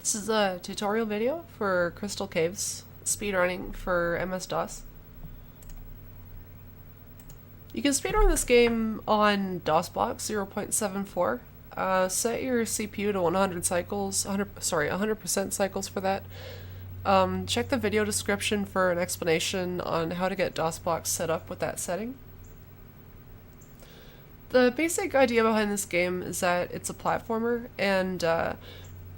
This is a tutorial video for Crystal Caves speedrunning for MS-DOS. You can speedrun this game on DOSBox 0.74. Set your CPU to 100 cycles, 100% cycles for that. Check the video description for an explanation on how to get DOSBox set up with that setting. The basic idea behind this game is that it's a platformer, and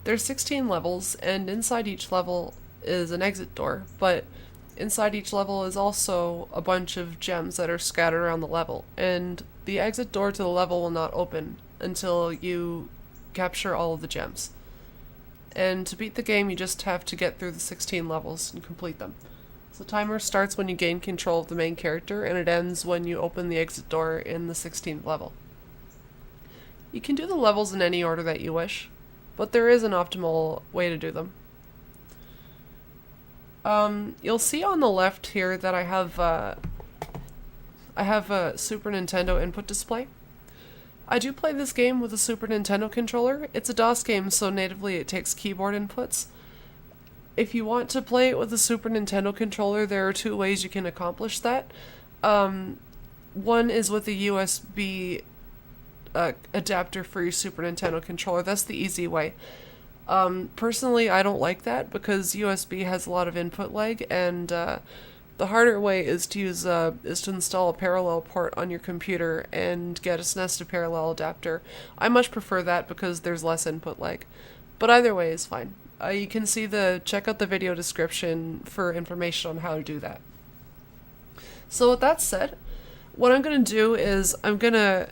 there's 16 levels, and inside each level is an exit door, but inside each level is also a bunch of gems that are scattered around the level, and the exit door to the level will not open until you capture all of the gems. And to beat the game, you just have to get through the 16 levels and complete them. So the timer starts when you gain control of the main character, and it ends when you open the exit door in the 16th level. You can do the levels in any order that you wish, but there is an optimal way to do them. You'll see on the left here that I have a Super Nintendo input display. I do play this game with a Super Nintendo controller. It's a DOS game, so natively it takes keyboard inputs. If you want to play it with a Super Nintendo controller, there are two ways you can accomplish that. One is with a USB adapter for your Super Nintendo controller. That's the easy way. Personally, I don't like that because USB has a lot of input lag, and the harder way is to install a parallel port on your computer and get a nested parallel adapter. I much prefer that because there's less input lag, but either way is fine. You can check out the video description for information on how to do that. So with that said, what I'm gonna do is I'm gonna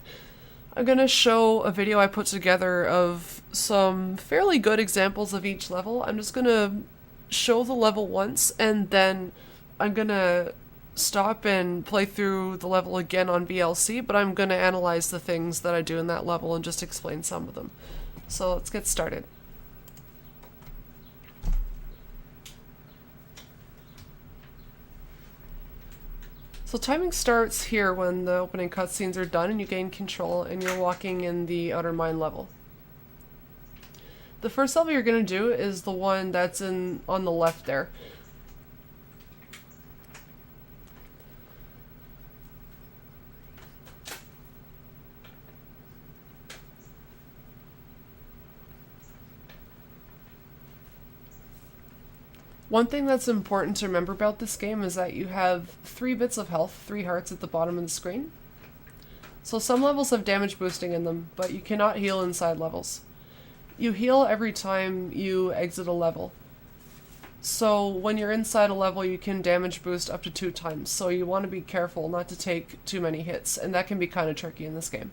show a video I put together of some fairly good examples of each level. I'm just gonna show the level once, and then I'm gonna stop and play through the level again on VLC, but I'm gonna analyze the things that I do in that level and just explain some of them. So let's get started. So timing starts here when the opening cutscenes are done and you gain control and you're walking in the outer mine level. The first level you're going to do is the one that's on the left there. One thing that's important to remember about this game is that you have 3 bits of health, 3 hearts at the bottom of the screen. So some levels have damage boosting in them, but you cannot heal inside levels. You heal every time you exit a level. So when you're inside a level, you can damage boost up to 2 times, so you want to be careful not to take too many hits, and that can be kind of tricky in this game.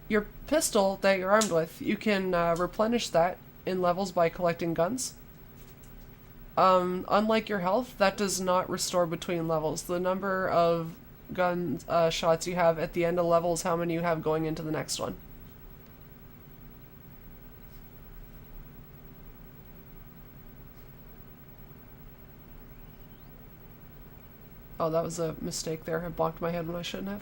Your pistol that you're armed with, you can replenish that in levels by collecting guns. Unlike your health, that does not restore between levels. The number of gun shots you have at the end of the level is how many you have going into the next one. Oh, that was a mistake there. I bonked my head when I shouldn't have.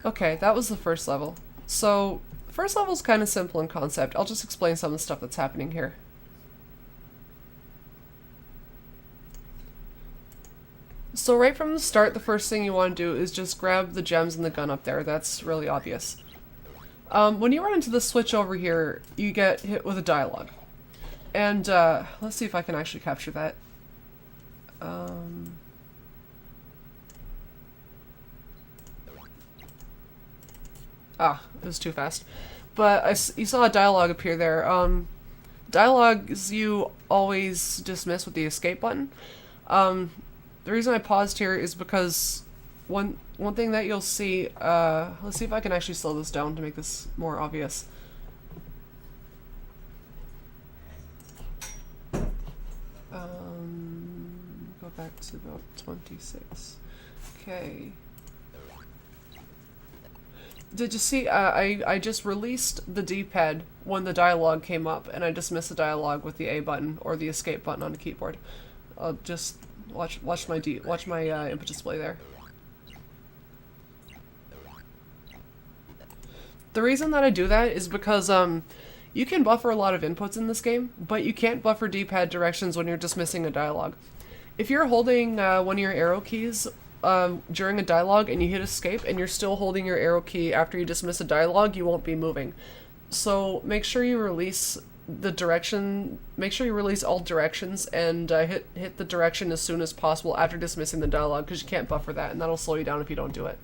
Okay, that was the first level. So, the first level is kind of simple in concept. I'll just explain some of the stuff that's happening here. So right from the start, the first thing you want to do is just grab the gems and the gun up there. That's really obvious. When you run into the switch over here, you get hit with a dialogue. And let's see if I can actually capture that. It was too fast. But you saw a dialogue appear there. Dialogues you always dismiss with the escape button. The reason I paused here is because one thing that you'll see, let's see if I can actually slow this down to make this more obvious. Go back to about 26. Okay. Did you see? I just released the D-pad when the dialogue came up, and I dismissed the dialogue with the A button or the escape button on the keyboard. I'll just watch my input display there. The reason that I do that is because you can buffer a lot of inputs in this game, but you can't buffer D-pad directions when you're dismissing a dialogue. If you're holding one of your arrow keys during a dialogue and you hit escape and you're still holding your arrow key after you dismiss a dialogue, you won't be moving. So make sure you release the direction, make sure you release all directions and hit the direction as soon as possible after dismissing the dialogue, because you can't buffer that and that'll slow you down if you don't do it.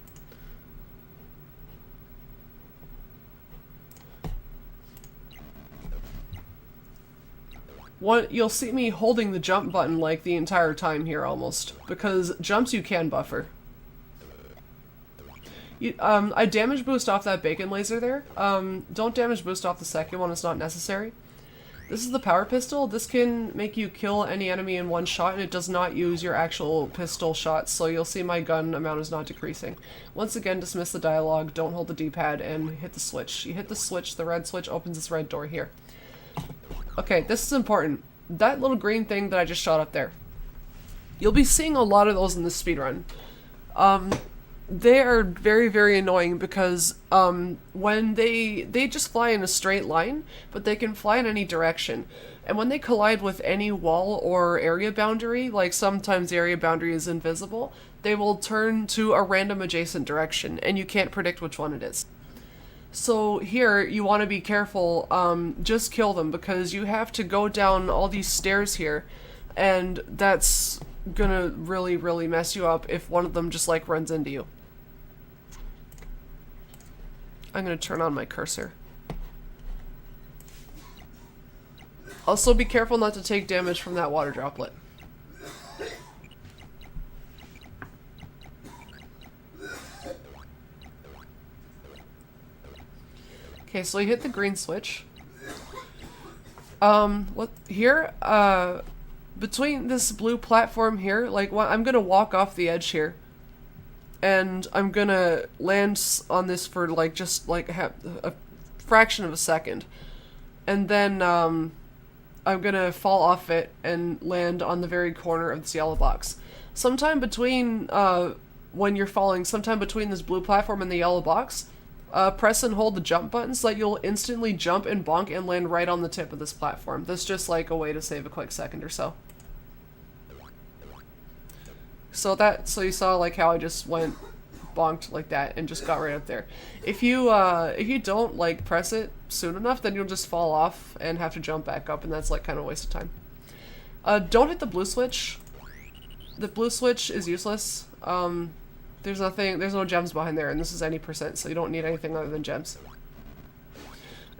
You'll see me holding the jump button like the entire time here almost, because jumps you can buffer. I damage boost off that bacon laser there. Don't damage boost off the second one, it's not necessary. This is the power pistol. This can make you kill any enemy in one shot, and it does not use your actual pistol shots, so you'll see my gun amount is not decreasing. Once again, dismiss the dialogue, don't hold the D-pad, and hit the switch. You hit the switch, the red switch opens this red door here. Okay, this is important. That little green thing that I just shot up there. You'll be seeing a lot of those in this speedrun. They are very, very annoying because when they just fly in a straight line, but they can fly in any direction. And when they collide with any wall or area boundary, like sometimes the area boundary is invisible, they will turn to a random adjacent direction, and you can't predict which one it is. So here, you want to be careful, just kill them, because you have to go down all these stairs here, and that's gonna really, really mess you up if one of them just, like, runs into you. I'm gonna turn on my cursor. Also, be careful not to take damage from that water droplet. Okay, so you hit the green switch. Between this blue platform here, like, I'm gonna walk off the edge here. And I'm gonna land on this for, like, just, like, a fraction of a second. And then, I'm gonna fall off it and land on the very corner of this yellow box. Sometime between, when you're falling, sometime between this blue platform and the yellow box, press and hold the jump button so that you'll instantly jump and bonk and land right on the tip of this platform. That's just like a way to save a quick second or so. So you saw like how I just went bonked like that and just got right up there. If you don't like press it soon enough, then you'll just fall off and have to jump back up, and that's like kind of a waste of time. Don't hit the blue switch. The blue switch is useless. There's no gems behind there, and this is any percent, so you don't need anything other than gems.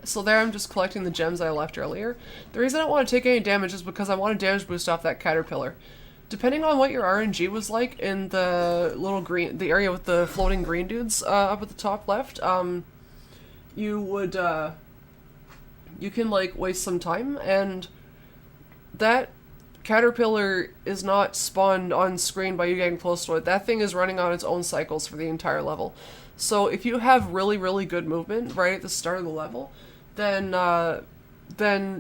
So there I'm just collecting the gems I left earlier. The reason I don't want to take any damage is because I want to damage boost off that caterpillar. Depending on what your RNG was like in the the area with the floating green dudes up at the top left, you can like waste some time, and that caterpillar is not spawned on screen by you getting close to it. That thing is running on its own cycles for the entire level. So if you have really, really good movement right at the start of the level, then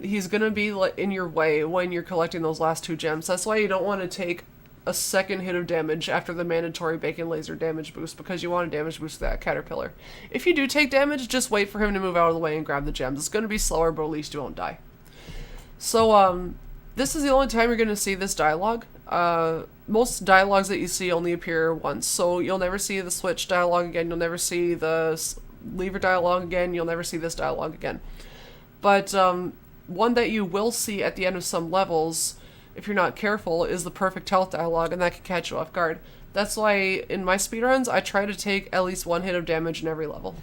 he's gonna be in your way when you're collecting those last two gems. That's why you don't want to take a second hit of damage after the mandatory bacon laser damage boost, because you want to damage boost that caterpillar. If you do take damage, just wait for him to move out of the way and grab the gems. It's gonna be slower, but at least you won't die. So this is the only time you're going to see this dialogue. Most dialogues that you see only appear once, so you'll never see the switch dialogue again, you'll never see the lever dialogue again, you'll never see this dialogue again. But one that you will see at the end of some levels, if you're not careful, is the perfect health dialogue, and that can catch you off guard. That's why in my speedruns, I try to take at least one hit of damage in every level.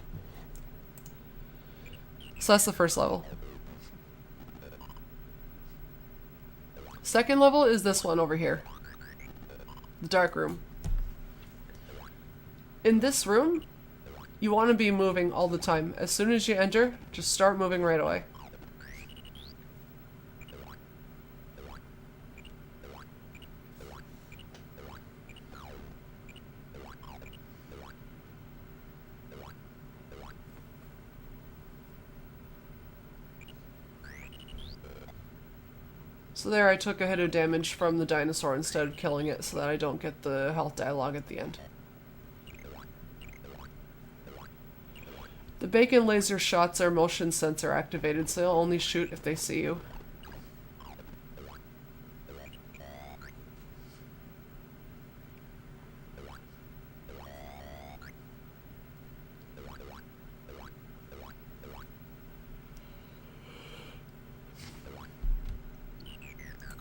So that's the first level. Second level is this one over here. The dark room. In this room, you want to be moving all the time. As soon as you enter, just start moving right away. So there I took a hit of damage from the dinosaur instead of killing it so that I don't get the health dialogue at the end. The bacon laser shots are motion sensor activated, so they'll only shoot if they see you.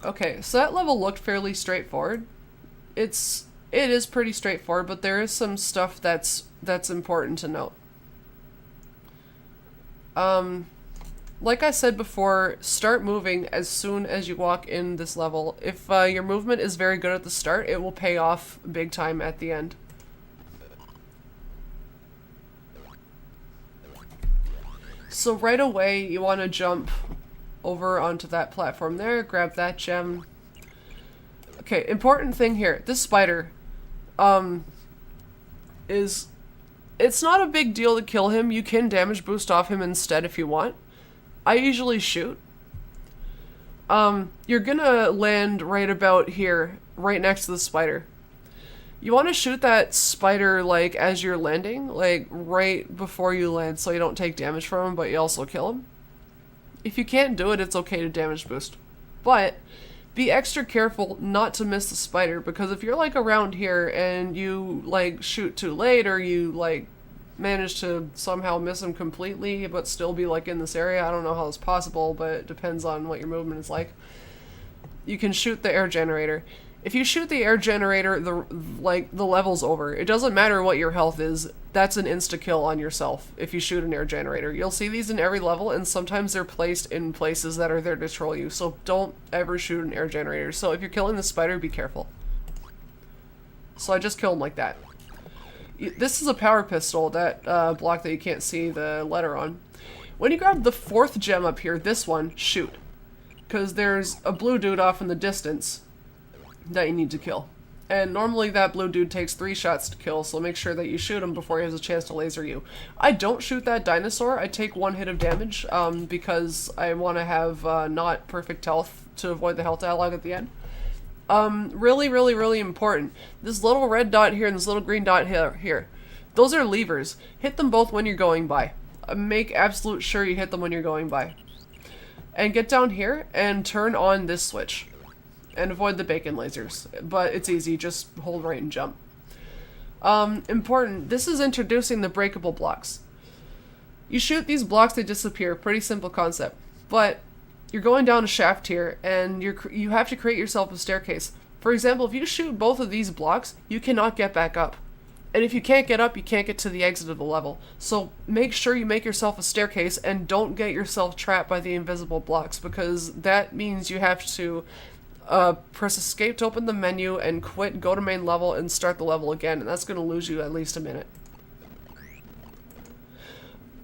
Okay, so that level looked fairly straightforward. It is pretty straightforward, but there is some stuff that's important to note. Like I said before, start moving as soon as you walk in this level. If your movement is very good at the start, it will pay off big time at the end. So right away, you want to jump over onto that platform there, grab that gem. Okay, important thing here. This spider, it's not a big deal to kill him. You can damage boost off him instead if you want. I usually shoot. You're gonna land right about here, right next to the spider. You want to shoot that spider, like, as you're landing, like, right before you land so you don't take damage from him, but you also kill him. If you can't do it, it's okay to damage boost. But be extra careful not to miss the spider, because if you're like around here and you like shoot too late, or you like manage to somehow miss him completely but still be like in this area, I don't know how it's possible, but it depends on what your movement is like. You can shoot the air generator. If you shoot the air generator, the level's over. It doesn't matter what your health is. That's an insta-kill on yourself if you shoot an air generator. You'll see these in every level, and sometimes they're placed in places that are there to troll you, so don't ever shoot an air generator. So if you're killing the spider, be careful. So I just killed him like that. This is a power pistol, that block that you can't see the letter on. When you grab the 4th gem up here, this one, shoot. Because there's a blue dude off in the distance that you need to kill. And normally that blue dude takes 3 shots to kill, so make sure that you shoot him before he has a chance to laser you. I don't shoot that dinosaur. I take 1 hit of damage because I want to have not perfect health to avoid the health dialogue at the end. Really important. This little red dot here and this little green dot here. Those are levers. Hit them both when you're going by. Make absolute sure you hit them when you're going by. And get down here and turn on this switch. And avoid the bacon lasers. But it's easy, just hold right and jump. Important, this is introducing the breakable blocks. You shoot these blocks, they disappear. Pretty simple concept. But you're going down a shaft here, and you have to create yourself a staircase. For example, if you shoot both of these blocks, you cannot get back up. And if you can't get up, you can't get to the exit of the level. So make sure you make yourself a staircase and don't get yourself trapped by the invisible blocks, because that means you have to press escape to open the menu and quit, go to main level, and start the level again, and that's going to lose you at least a minute.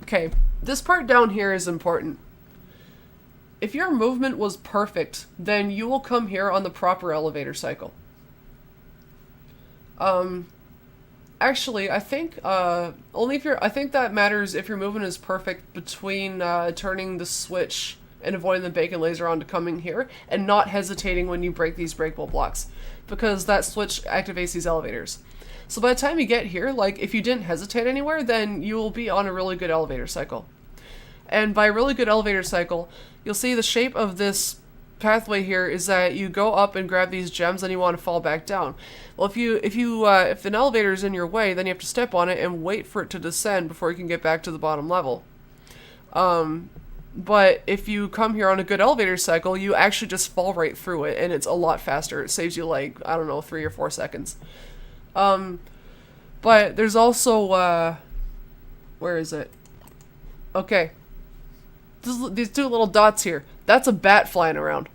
Okay, this part down here is important. If your movement was perfect, then you will come here on the proper elevator cycle. Actually, I think I think that matters if your movement is perfect between turning the switch and avoiding the bacon laser on to coming here, and not hesitating when you break these breakable blocks, because that switch activates these elevators. So by the time you get here, like, if you didn't hesitate anywhere, then you will be on a really good elevator cycle. And by a really good elevator cycle, you'll see the shape of this pathway here is that you go up and grab these gems and you want to fall back down. Well, if an elevator is in your way, then you have to step on it and wait for it to descend before you can get back to the bottom level. But if you come here on a good elevator cycle, you actually just fall right through it, and it's a lot faster. It saves you, like, I don't know, 3 or 4 seconds. But there's also, where is it? Okay. These 2 little dots here. That's a bat flying around.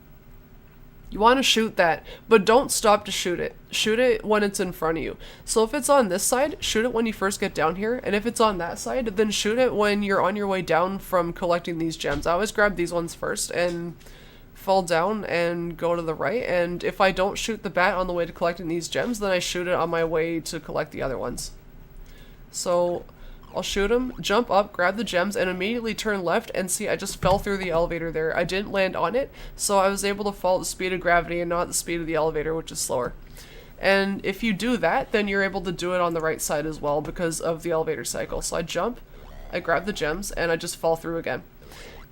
You want to shoot that, but don't stop to shoot it. Shoot it when it's in front of you. So if it's on this side, shoot it when you first get down here, and if it's on that side, then shoot it when you're on your way down from collecting these gems. I always grab these ones first and fall down and go to the right, and if I don't shoot the bat on the way to collecting these gems, then I shoot it on my way to collect the other ones. So I'll shoot him, jump up, grab the gems, and immediately turn left, and see I just fell through the elevator there. I didn't land on it, so I was able to fall at the speed of gravity and not the speed of the elevator, which is slower. And if you do that, then you're able to do it on the right side as well because of the elevator cycle. So I jump, I grab the gems, and I just fall through again.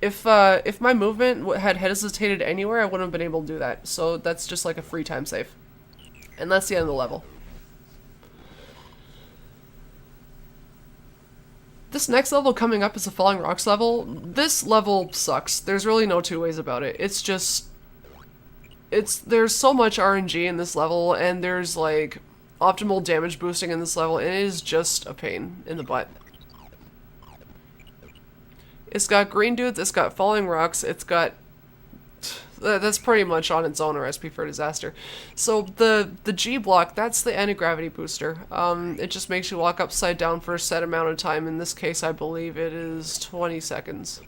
If my movement had hesitated anywhere, I wouldn't have been able to do that. So that's just like a free time save. And that's the end of the level. This next level coming up is the Falling Rocks level. This level sucks. There's really no two ways about it. It's just... there's so much RNG in this level, and there's like optimal damage boosting in this level, and it is just a pain in the butt. It's got green dudes, it's got falling rocks, it's got... That's pretty much on its own a recipe for disaster. So the G block, that's the anti-gravity booster. It just makes you walk upside down for a set amount of time. In this case, I believe it is 20 seconds.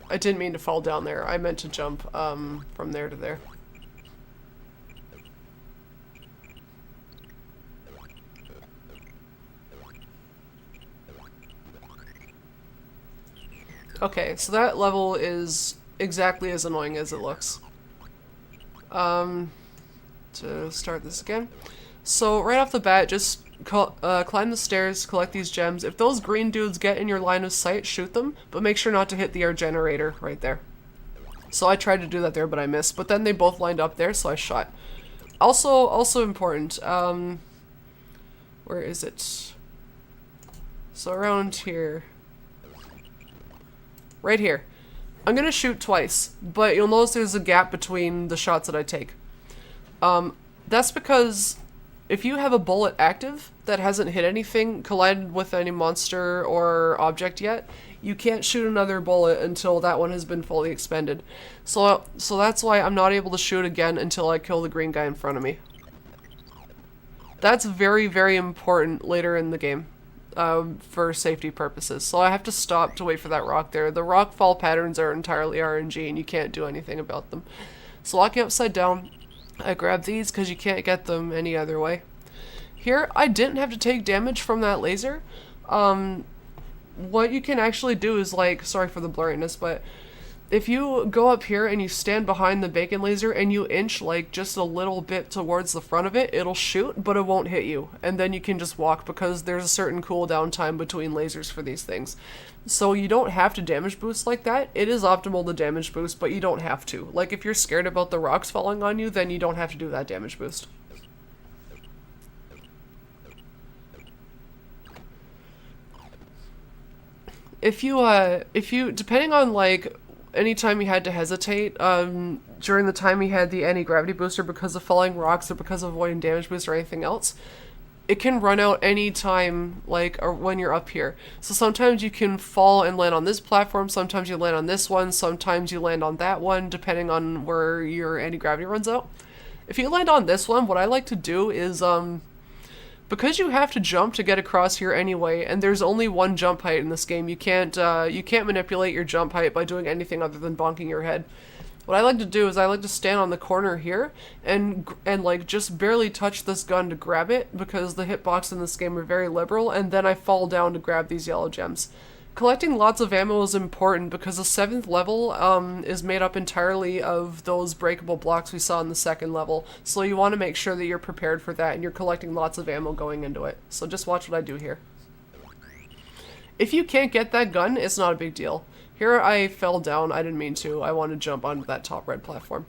I didn't mean to fall down there. I meant to jump from there to there. Okay, so that level is exactly as annoying as it looks. To start this again. So right off the bat, just climb the stairs, collect these gems. If those green dudes get in your line of sight, shoot them, but make sure not to hit the air generator right there. So I tried to do that there, but I missed. But then they both lined up there, so I shot. Also important, where is it? So around here. Right here. I'm gonna shoot twice, but you'll notice there's a gap between the shots that I take. That's because if you have a bullet active that hasn't hit anything, collided with any monster or object yet, you can't shoot another bullet until that one has been fully expended. So that's why I'm not able to shoot again until I kill the green guy in front of me. That's very, very important later in the game, for safety purposes. So I have to stop to wait for that rock there. The rock fall patterns are entirely RNG and you can't do anything about them. So walking upside down, I grab these because you can't get them any other way. Here, I didn't have to take damage from that laser. What you can actually do is like, sorry for the blurriness, but if you go up here and you stand behind the bacon laser and you inch like just a little bit towards the front of it, it'll shoot, but it won't hit you. And then you can just walk because there's a certain cooldown time between lasers for these things. So you don't have to damage boost like that. It is optimal to damage boost, but you don't have to. Like if you're scared about the rocks falling on you, then you don't have to do that damage boost. If you, depending on like, anytime you had to hesitate, during the time you had the anti-gravity booster because of falling rocks or because of avoiding damage boost or anything else, it can run out any time, like, or when you're up here. So sometimes you can fall and land on this platform, sometimes you land on this one, sometimes you land on that one, depending on where your anti-gravity runs out. If you land on this one, what I like to do is, because you have to jump to get across here anyway, and there's only one jump height in this game, you can't manipulate your jump height by doing anything other than bonking your head. What I like to do is I like to stand on the corner here and like just barely touch this gun to grab it because the hitbox in this game are very liberal, and then I fall down to grab these yellow gems. Collecting lots of ammo is important because the 7th level is made up entirely of those breakable blocks we saw in the 2nd level, so you want to make sure that you're prepared for that and you're collecting lots of ammo going into it. So just watch what I do here. If you can't get that gun, it's not a big deal. Here I fell down, I didn't mean to, I wanted to jump onto that top red platform.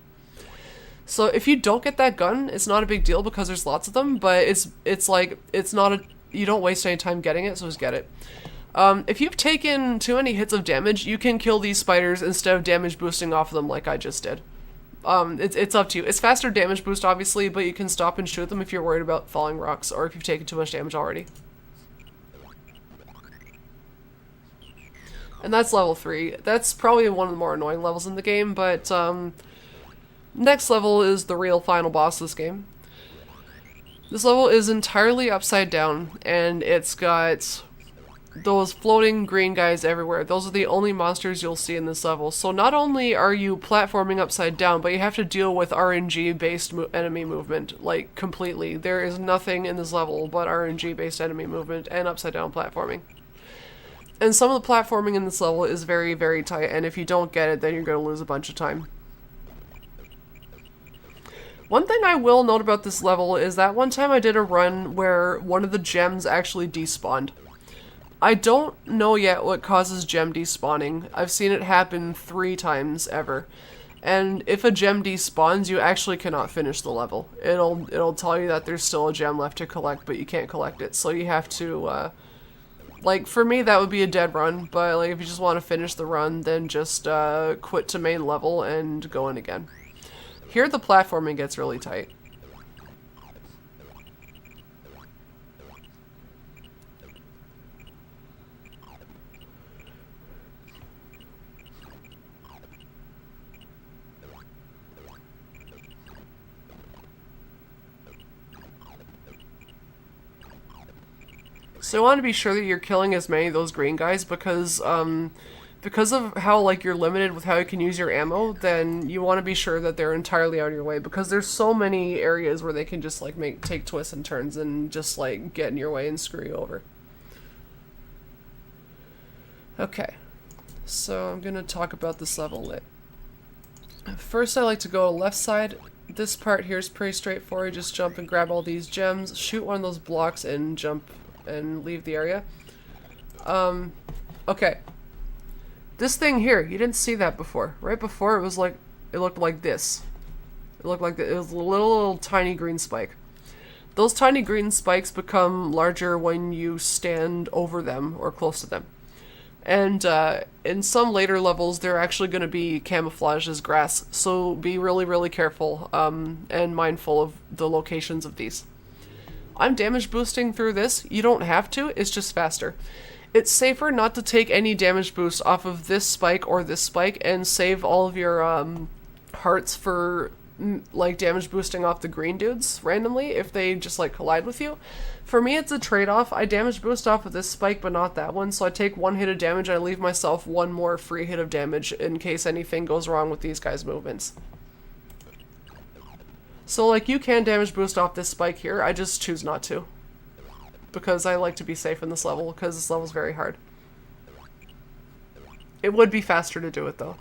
So if you don't get that gun, it's not a big deal because there's lots of them, but it's like, it's not a, you don't waste any time getting it, so just get it. If you've taken too many hits of damage, you can kill these spiders instead of damage boosting off of them like I just did. It's up to you. It's faster damage boost, obviously, but you can stop and shoot them if you're worried about falling rocks or if you've taken too much damage already. And that's level 3. That's probably one of the more annoying levels in the game, but next level is the real final boss of this game. This level is entirely upside down, and it's got those floating green guys everywhere. Those are the only monsters you'll see in this level. So not only are you platforming upside down, but you have to deal with RNG-based enemy movement, like, completely. There is nothing in this level but RNG-based enemy movement and upside down platforming. And some of the platforming in this level is very, very tight, and if you don't get it, then you're going to lose a bunch of time. One thing I will note about this level is that one time I did a run where one of the gems actually despawned. I don't know yet what causes gem despawning. I've seen it happen 3 times ever. And if a gem despawns, you actually cannot finish the level. It'll tell you that there's still a gem left to collect, but you can't collect it. So you have to, like, for me, that would be a dead run. But, like, if you just want to finish the run, then just quit to main level and go in again. Here, the platforming gets really tight. So you want to be sure that you're killing as many of those green guys because of how, like, you're limited with how you can use your ammo, then you want to be sure that they're entirely out of your way because there's so many areas where they can just, like, take twists and turns and just, like, get in your way and screw you over. Okay, so I'm going to talk about this level lit. First, I like to go left side. This part here is pretty straightforward. Just jump and grab all these gems, shoot one of those blocks, and jump and leave the area. Okay. This thing here, you didn't see that before. Right before, it was like, it looked like this. It looked like it was a little tiny green spike. Those tiny green spikes become larger when you stand over them or close to them. And in some later levels, they're actually going to be camouflaged as grass. So be really, really careful and mindful of the locations of these. I'm damage boosting through this. You don't have to, it's just faster. It's safer not to take any damage boost off of this spike or this spike and save all of your hearts for like damage boosting off the green dudes randomly if they just like collide with you. For me, it's a trade-off. I damage boost off of this spike but not that one, so I take 1 hit of damage and I leave myself 1 more free hit of damage in case anything goes wrong with these guys' movements. So, like, you can damage boost off this spike here, I just choose not to. Because I like to be safe in this level, because this level is very hard. It would be faster to do it, though.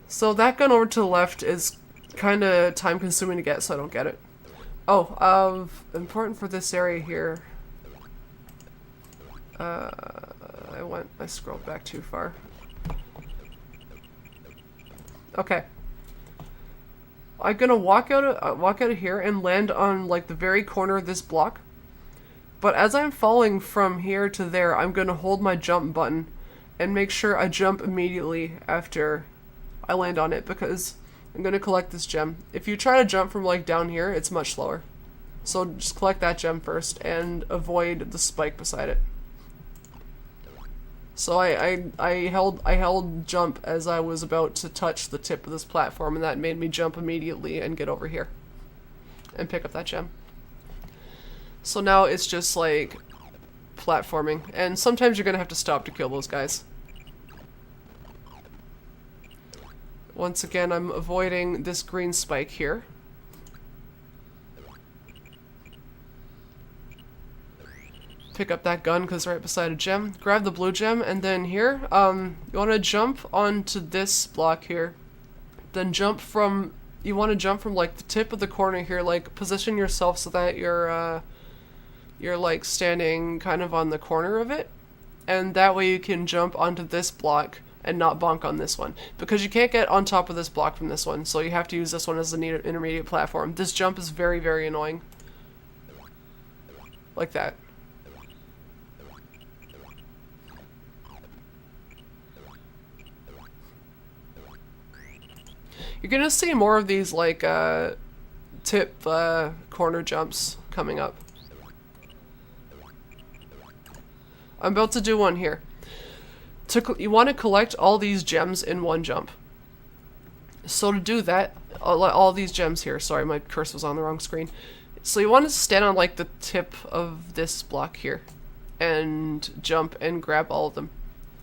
So that gun over to the left is kind of time-consuming to get, so I don't get it. Oh, important for this area here. I scrolled back too far. Okay. I'm gonna walk out of here and land on like the very corner of this block. But as I'm falling from here to there, I'm gonna hold my jump button and make sure I jump immediately after I land on it because I'm gonna collect this gem. If you try to jump from like down here, it's much slower. So just collect that gem first and avoid the spike beside it. So I held jump as I was about to touch the tip of this platform, and that made me jump immediately and get over here and pick up that gem. So now it's just like platforming, and sometimes you're gonna have to stop to kill those guys. Once again, I'm avoiding this green spike here. Pick up that gun because it's right beside a gem. Grab the blue gem, and then here, you want to jump onto this block here. Then jump from, you want to jump from like the tip of the corner here, like position yourself so that you're like standing kind of on the corner of it. And that way you can jump onto this block and not bonk on this one. Because you can't get on top of this block from this one, so you have to use this one as an intermediate platform. This jump is very, very annoying. Like that. You're gonna see more of these like tip corner jumps coming up. I'm about to do one here. You want to collect all these gems in one jump. So to do that, all these gems here, sorry, my cursor was on the wrong screen. So you want to stand on like the tip of this block here and jump and grab all of them.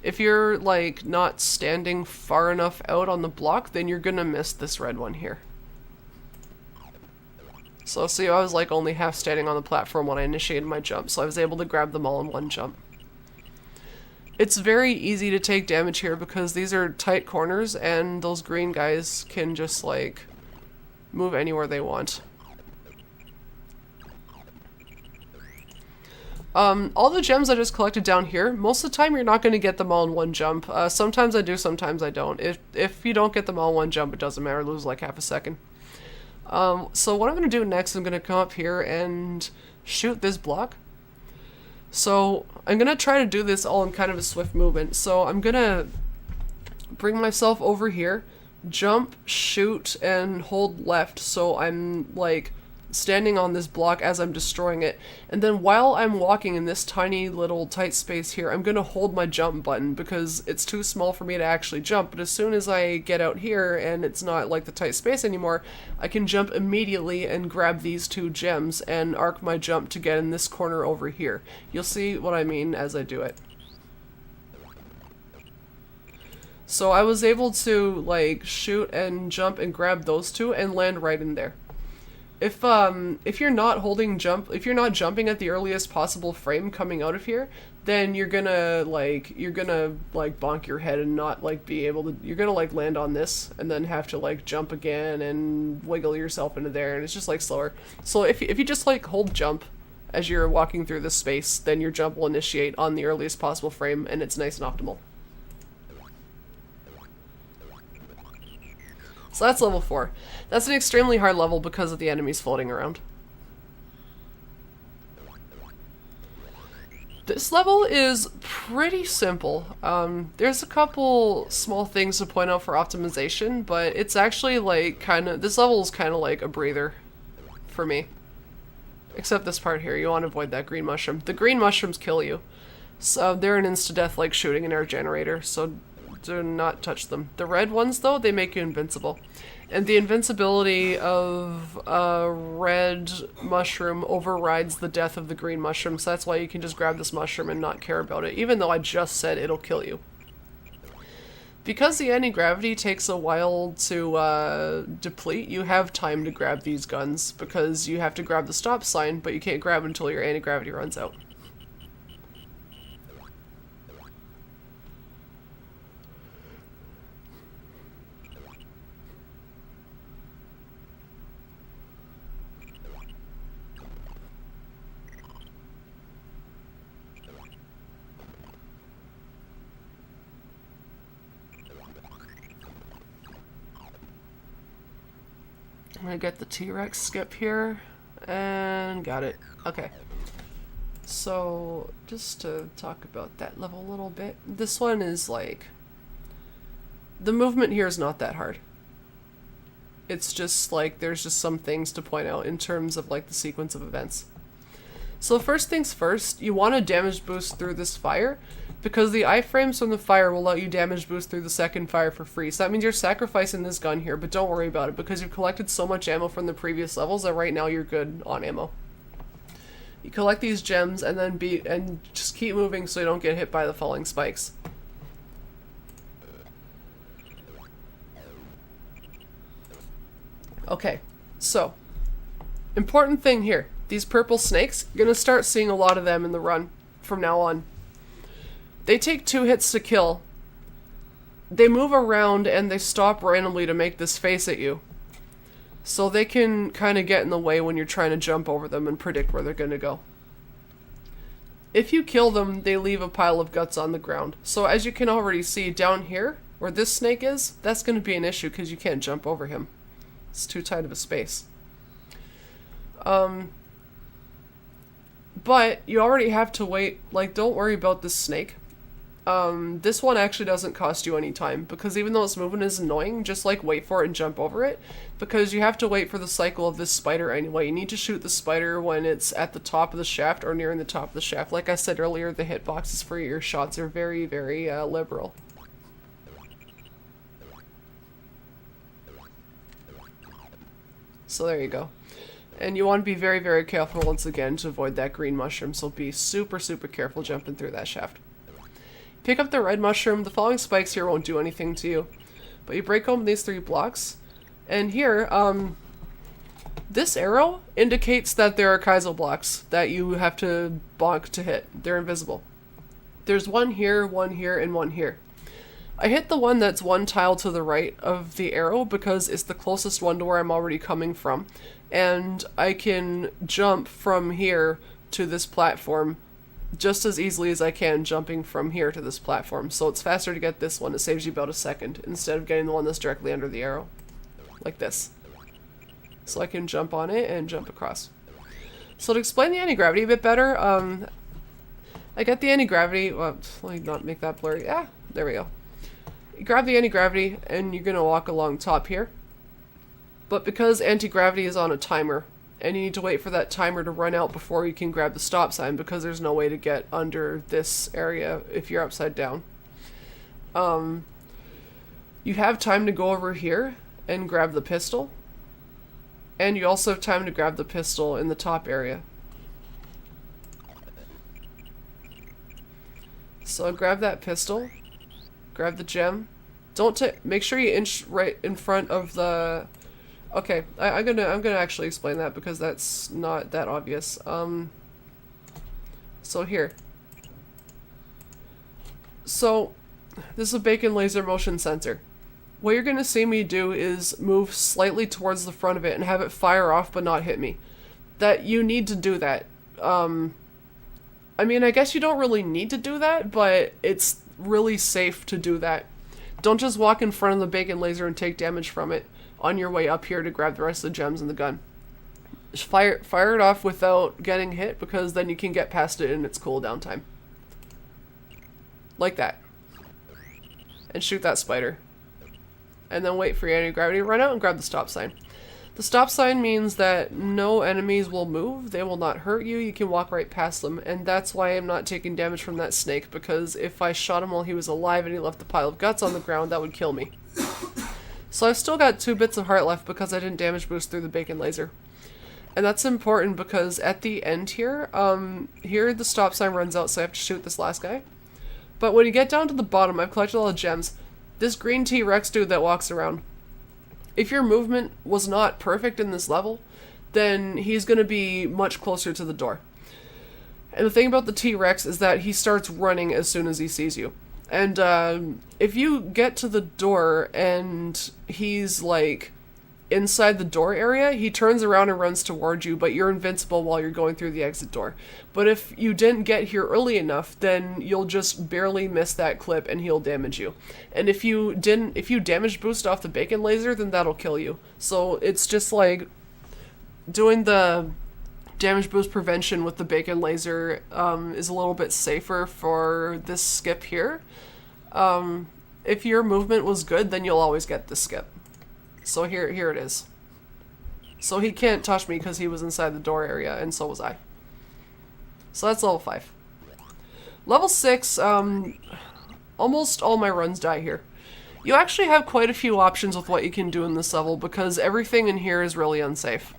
If you're like not standing far enough out on the block, then you're gonna miss this red one here. So see, I was like only half standing on the platform when I initiated my jump, so I was able to grab them all in one jump. It's very easy to take damage here because these are tight corners and those green guys can just like move anywhere they want. All the gems I just collected down here, most of the time you're not going to get them all in one jump. Sometimes I do, sometimes I don't. If you don't get them all in one jump, it doesn't matter, lose like half a second. So what I'm going to do next, I'm going to come up here and shoot this block. So I'm going to try to do this all in kind of a swift movement. So I'm going to bring myself over here, jump, shoot, and hold left so I'm like standing on this block as I'm destroying it. And then while I'm walking in this tiny little tight space here, I'm going to hold my jump button because it's too small for me to actually jump. But as soon as I get out here and it's not like the tight space anymore, I can jump immediately and grab these two gems and arc my jump to get in this corner over here. You'll see what I mean as I do it. So I was able to like shoot and jump and grab those two and land right in there. If you're not jumping at the earliest possible frame coming out of here, then you're gonna bonk your head and not like be able to, you're gonna like land on this and then have to like jump again and wiggle yourself into there, and it's just like slower. So if you just like hold jump as you're walking through this space, then your jump will initiate on the earliest possible frame and it's nice and optimal. So that's level 4. That's an extremely hard level because of the enemies floating around. This level is pretty simple. There's a couple small things to point out for optimization, but it's actually like this level is kind of like a breather for me. Except this part here, you want to avoid that green mushroom. The green mushrooms kill you. So they're an insta-death like shooting an air generator, so do not touch them. The red ones, though, they make you invincible. And the invincibility of a red mushroom overrides the death of the green mushroom, so that's why you can just grab this mushroom and not care about it, even though I just said it'll kill you. Because the anti-gravity takes a while to deplete, you have time to grab these guns, because you have to grab the stop sign, but you can't grab until your anti-gravity runs out. I'm gonna get the T-Rex skip here, and got it. Okay. So, just to talk about that level a little bit, this one is like, the movement here is not that hard. It's just like, there's just some things to point out in terms of like the sequence of events. So first things first, you want to damage boost through this fire, because the iframes from the fire will let you damage boost through the second fire for free. So that means you're sacrificing this gun here, but don't worry about it, because you've collected so much ammo from the previous levels that right now you're good on ammo. You collect these gems and then just keep moving so you don't get hit by the falling spikes. Okay, so important thing here. These purple snakes, you're gonna start seeing a lot of them in the run from now on. They take 2 hits to kill. They move around and they stop randomly to make this face at you. So they can kind of get in the way when you're trying to jump over them and predict where they're going to go. If you kill them, they leave a pile of guts on the ground. So as you can already see down here, where this snake is, that's going to be an issue because you can't jump over him. It's too tight of a space. But you already have to wait. Like, don't worry about this snake. This one actually doesn't cost you any time, because even though its movement is annoying, just like wait for it and jump over it, because you have to wait for the cycle of this spider anyway. You need to shoot the spider when it's at the top of the shaft or nearing the top of the shaft. Like I said earlier, the hitboxes for your shots are very, very liberal. So there you go. And you want to be very, very careful once again to avoid that green mushroom, so be super, super careful jumping through that shaft. Pick up the red mushroom. The following spikes here won't do anything to you, but you break open these 3 blocks, and here, this arrow indicates that there are Kaizo blocks that you have to bonk to hit. They're invisible. There's one here, and one here. I hit the one that's 1 tile to the right of the arrow because it's the closest one to where I'm already coming from. And I can jump from here to this platform just as easily as I can jumping from here to this platform. So it's faster to get this one. It saves you about a second instead of getting the one that's directly under the arrow. Like this. So I can jump on it and jump across. So to explain the anti-gravity a bit better, I get the anti-gravity. Well, let me not make that blurry. Yeah, there we go. You grab the anti-gravity and you're going to walk along top here. But because anti-gravity is on a timer, and you need to wait for that timer to run out before you can grab the stop sign because there's no way to get under this area if you're upside down. You have time to go over here and grab the pistol. And you also have time to grab the pistol in the top area. So grab that pistol. Grab the gem. Make sure you inch right in front of the... Okay, I'm gonna actually explain that because that's not that obvious. So here. So, this is a bacon laser motion sensor. What you're gonna see me do is move slightly towards the front of it and have it fire off but not hit me. That you need to do that. I mean, I guess you don't really need to do that, but it's really safe to do that. Don't just walk in front of the bacon laser and take damage from it on your way up here to grab the rest of the gems in the gun. Just fire it off without getting hit because then you can get past it in its cooldown time. Like that. And shoot that spider. And then wait for your anti-gravity to run out and grab the stop sign. The stop sign means that no enemies will move, they will not hurt you, you can walk right past them, and that's why I'm not taking damage from that snake, because if I shot him while he was alive and he left a pile of guts on the ground, that would kill me. So I've still got 2 bits of heart left because I didn't damage boost through the bacon laser. And that's important because at the end here, here the stop sign runs out, so I have to shoot this last guy. But when you get down to the bottom, I've collected all the gems. This green T-Rex dude that walks around. If your movement was not perfect in this level, then he's going to be much closer to the door. And the thing about the T-Rex is that he starts running as soon as he sees you. And if you get to the door and he's like inside the door area, he turns around and runs towards you, but you're invincible while you're going through the exit door. But if you didn't get here early enough, then you'll just barely miss that clip and he'll damage you. And if you damage boost off the bacon laser, then that'll kill you. So it's just like doing the damage boost prevention with the bacon laser is a little bit safer for this skip here. If your movement was good, then you'll always get this skip. So here it is. So he can't touch me because he was inside the door area, and so was I. So that's level 5. Level 6, almost all my runs die here. You actually have quite a few options with what you can do in this level because everything in here is really unsafe.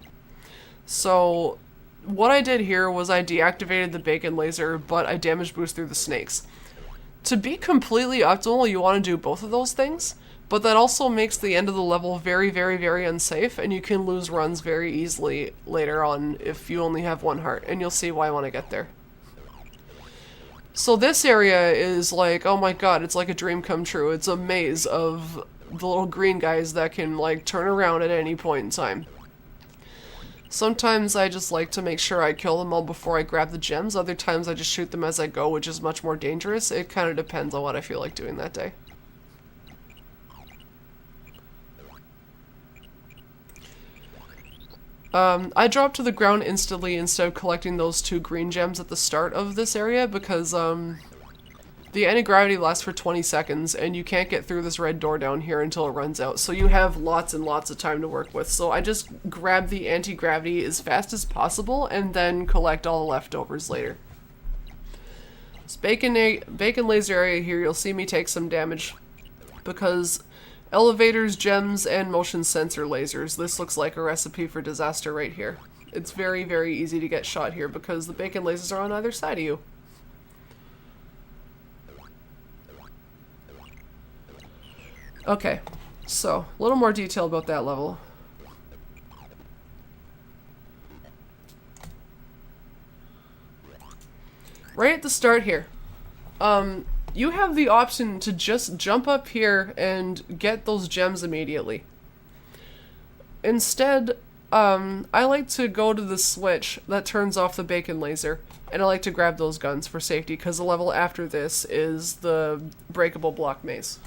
So what I did here was I deactivated the bacon laser, but I damage boost through the snakes. To be completely optimal, you want to do both of those things. But that also makes the end of the level very, very, very unsafe, and you can lose runs very easily later on if you only have 1 heart, and you'll see why when I get there. So this area is like, oh my god, it's like a dream come true. It's a maze of the little green guys that can like turn around at any point in time. Sometimes I just like to make sure I kill them all before I grab the gems. Other times I just shoot them as I go, which is much more dangerous. It kind of depends on what I feel like doing that day. I dropped to the ground instantly instead of collecting those 2 green gems at the start of this area because the anti-gravity lasts for 20 seconds and you can't get through this red door down here until it runs out. So you have lots and lots of time to work with. So I just grab the anti-gravity as fast as possible and then collect all the leftovers later. This bacon laser area here, you'll see me take some damage because elevators, gems, and motion sensor lasers. This looks like a recipe for disaster right here. It's very, very easy to get shot here because the bacon lasers are on either side of you. Okay, so a little more detail about that level. Right at the start here, you have the option to just jump up here and get those gems immediately. Instead, I like to go to the switch that turns off the bacon laser, and I like to grab those guns for safety because the level after this is the breakable block maze.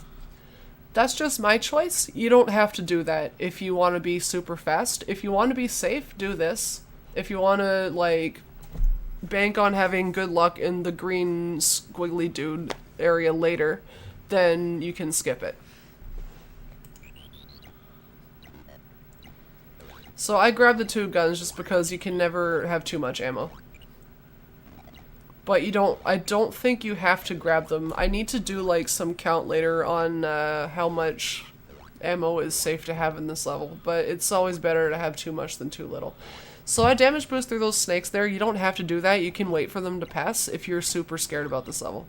That's just my choice. You don't have to do that if you want to be super fast. If you want to be safe, do this. If you want to, like, bank on having good luck in the green squiggly dude area later, then you can skip it. So I grabbed the two guns just because you can never have too much ammo. But I don't think you have to grab them. I need to do like some count later on how much ammo is safe to have in this level, but it's always better to have too much than too little. So I damage boost through those snakes there. You don't have to do that. You can wait for them to pass if you're super scared about this level.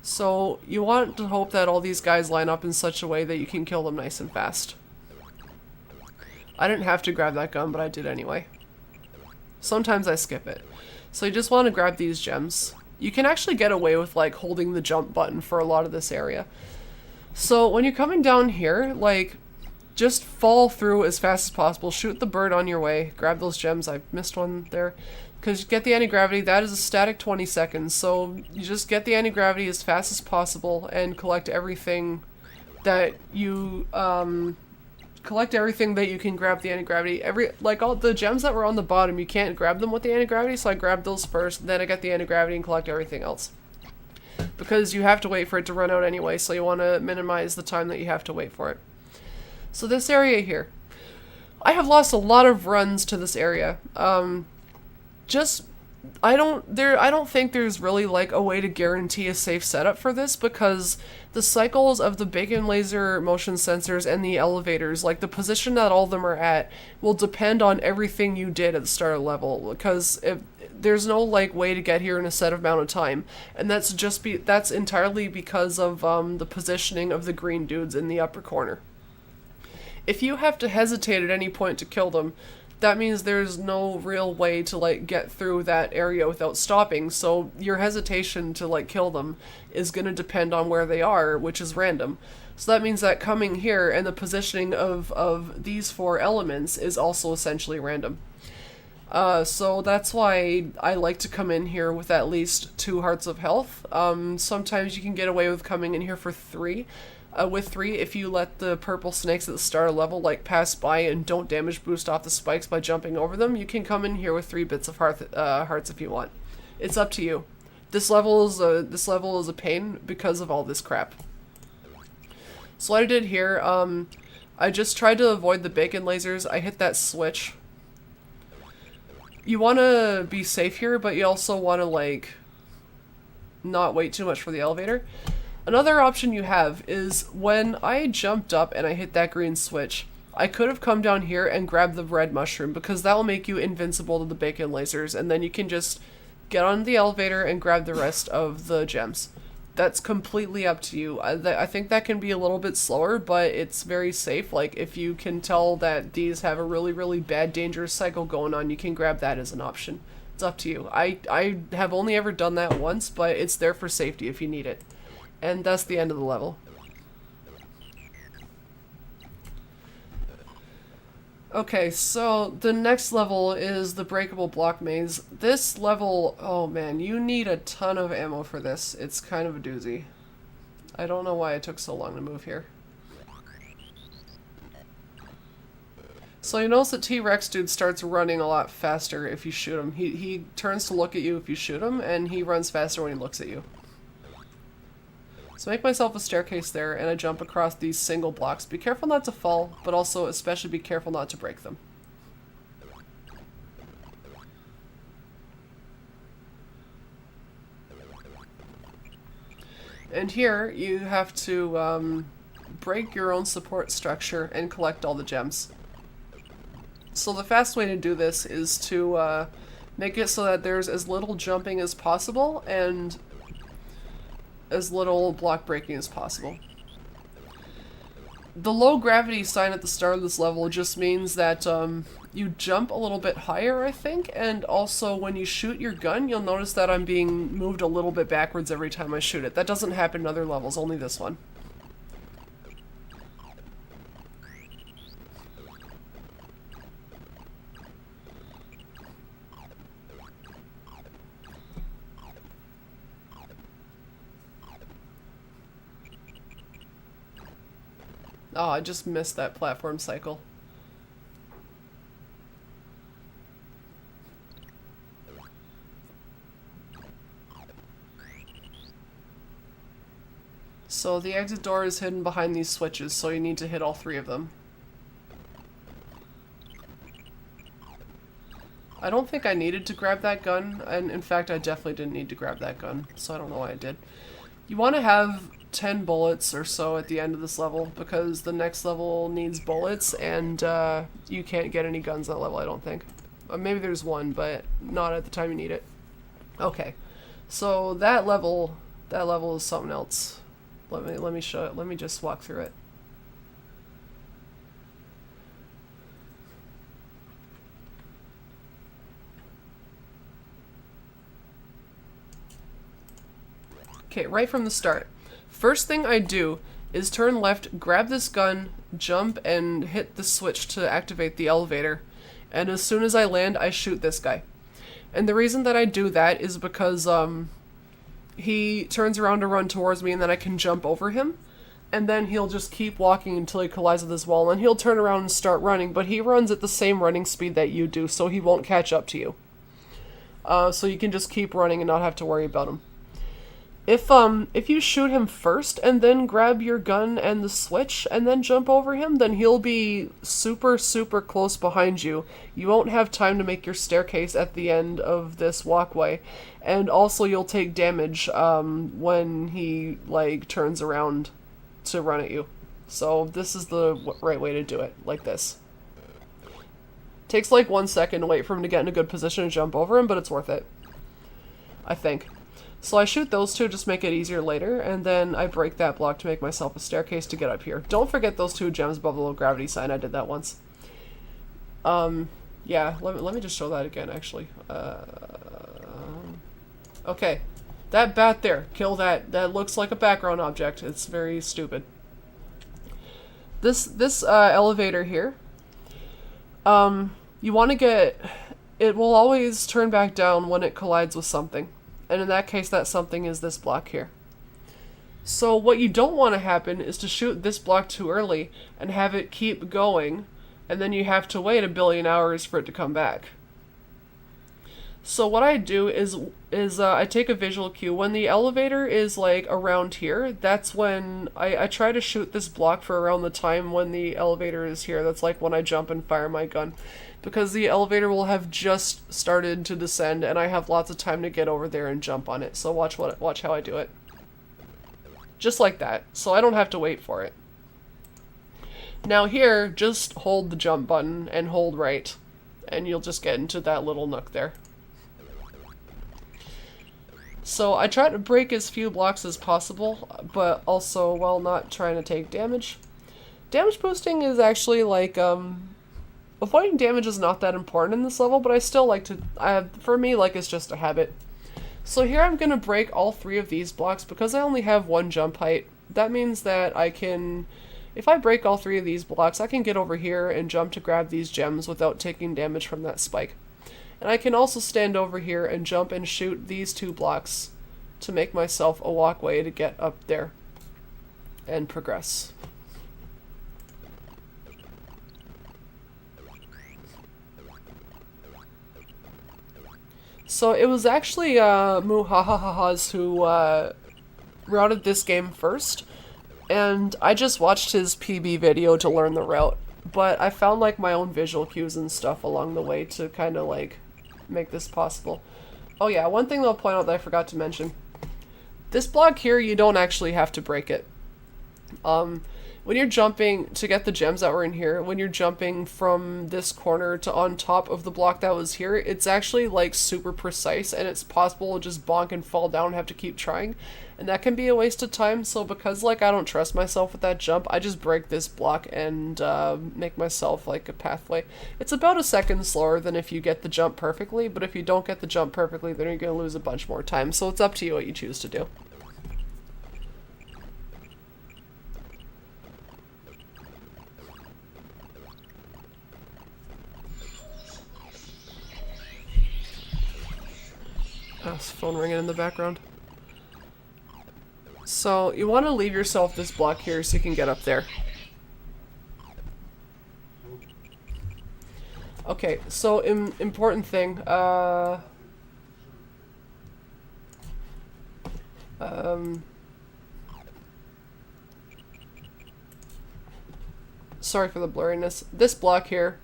So you want to hope that all these guys line up in such a way that you can kill them nice and fast. I didn't have to grab that gun, but I did anyway. Sometimes I skip it. So you just want to grab these gems. You can actually get away with like holding the jump button for a lot of this area. So when you're coming down here, like, just fall through as fast as possible. Shoot the bird on your way. Grab those gems. I missed one there. Because you get the anti-gravity. That is a static 20 seconds. So you just get the anti-gravity as fast as possible and collect everything that you can grab the anti-gravity. Like all the gems that were on the bottom, you can't grab them with the anti-gravity, so I grabbed those first, then I get the anti-gravity and collect everything else. Because you have to wait for it to run out anyway, so you want to minimize the time that you have to wait for it. So this area here. I have lost a lot of runs to this area. I don't think there's really like a way to guarantee a safe setup for this because the cycles of the bacon laser motion sensors and the elevators, like the position that all of them are at, will depend on everything you did at the start of the level because there's no like way to get here in a set amount of time, and that's entirely because of the positioning of the green dudes in the upper corner. If you have to hesitate at any point to kill them, that means there's no real way to like get through that area without stopping, so your hesitation to like kill them is going to depend on where they are, which is random. So that means that coming here and the positioning of these four elements is also essentially random. So that's why I like to come in here with at least 2 hearts of health. Sometimes you can get away with coming in here for 3. With 3, if you let the purple snakes at the start of level like pass by and don't damage boost off the spikes by jumping over them, you can come in here with 3 bits of hearts if you want. It's up to you. This level is a pain because of all this crap. So what I did here, I just tried to avoid the bacon lasers. I hit that switch. You want to be safe here, but you also want to like not wait too much for the elevator. Another option you have is when I jumped up and I hit that green switch, I could have come down here and grabbed the red mushroom because that will make you invincible to the bacon lasers, and then you can just get on the elevator and grab the rest of the gems. That's completely up to you. I think that can be a little bit slower, but it's very safe. Like, if you can tell that these have a really, really bad, dangerous cycle going on, you can grab that as an option. It's up to you. I have only ever done that once, but it's there for safety if you need it. And that's the end of the level. Okay, so the next level is the breakable block maze. This level, oh man, you need a ton of ammo for this. It's kind of a doozy. I don't know why it took so long to move here. So you notice the T-Rex dude starts running a lot faster if you shoot him. He turns to look at you if you shoot him, and he runs faster when he looks at you. So make myself a staircase there, and I jump across these single blocks. Be careful not to fall, but also especially be careful not to break them. And here, you have to break your own support structure and collect all the gems. So the fast way to do this is to make it so that there's as little jumping as possible and as little block breaking as possible. The low gravity sign at the start of this level just means that you jump a little bit higher, I think, and also when you shoot your gun, you'll notice that I'm being moved a little bit backwards every time I shoot it. That doesn't happen in other levels, only this one. Oh, I just missed that platform cycle. So the exit door is hidden behind these switches, so you need to hit all 3 of them. I don't think I needed to grab that gun, and in fact I definitely didn't need to grab that gun, so I don't know why I did. You want to have 10 bullets or so at the end of this level, because the next level needs bullets, and you can't get any guns on that level, I don't think. Maybe there's one, but not at the time you need it. Okay, so that level is something else. Let me show it. Let me just walk through it. Okay, right from the start. First thing I do is turn left, grab this gun, jump, and hit the switch to activate the elevator. And as soon as I land, I shoot this guy. And the reason that I do that is because he turns around to run towards me, and then I can jump over him. And then he'll just keep walking until he collides with this wall, and he'll turn around and start running, but he runs at the same running speed that you do, so he won't catch up to you. So you can just keep running and not have to worry about him. If you shoot him first and then grab your gun and the switch and then jump over him, then he'll be super, super close behind you. You won't have time to make your staircase at the end of this walkway. And also you'll take damage when he, like, turns around to run at you. So this is the right way to do it, like this. Takes like 1 second to wait for him to get in a good position to jump over him, but it's worth it, I think. So I shoot those 2, just make it easier later, and then I break that block to make myself a staircase to get up here. Don't forget those 2 gems above the low gravity sign. I did that once. Yeah, let me just show that again, actually. Okay. That bat there. Kill that. That looks like a background object. It's very stupid. This elevator here, you want to get... It will always turn back down when it collides with something. And in that case, that something is this block here. So what you don't want to happen is to shoot this block too early and have it keep going, and then you have to wait a billion hours for it to come back. So what I do is I take a visual cue. When the elevator is like around here, that's when I try to shoot this block for around the time when the elevator is here. That's like when I jump and fire my gun. Because the elevator will have just started to descend, and I have lots of time to get over there and jump on it. So watch how I do it. Just like that, so I don't have to wait for it. Now here, just hold the jump button and hold right, and you'll just get into that little nook there. So I try to break as few blocks as possible, but also while not trying to take damage. Damage boosting is actually like, avoiding damage is not that important in this level, but I still like to, for me, like, it's just a habit. So here I'm going to break all 3 of these blocks because I only have 1 jump height. That means that I can, if I break all 3 of these blocks, I can get over here and jump to grab these gems without taking damage from that spike. And I can also stand over here and jump and shoot these 2 blocks to make myself a walkway to get up there and progress. So it was actually Muhahahas who routed this game first, and I just watched his PB video to learn the route, but I found like my own visual cues and stuff along the way to kind of like make this possible. Oh yeah, one thing I'll point out that I forgot to mention. This block here, you don't actually have to break it. when you're jumping to get the gems that were in here, when you're jumping from this corner to on top of the block that was here, it's actually like super precise, and it's possible to just bonk and fall down and have to keep trying. And that can be a waste of time, so because like I don't trust myself with that jump, I just break this block and make myself like a pathway. It's about a second slower than if you get the jump perfectly, but if you don't get the jump perfectly, then you're going to lose a bunch more time, so it's up to you what you choose to do. Oh, it's phone ringing in the background. So, you want to leave yourself this block here so you can get up there. Okay, so important thing. Sorry for the blurriness. This block here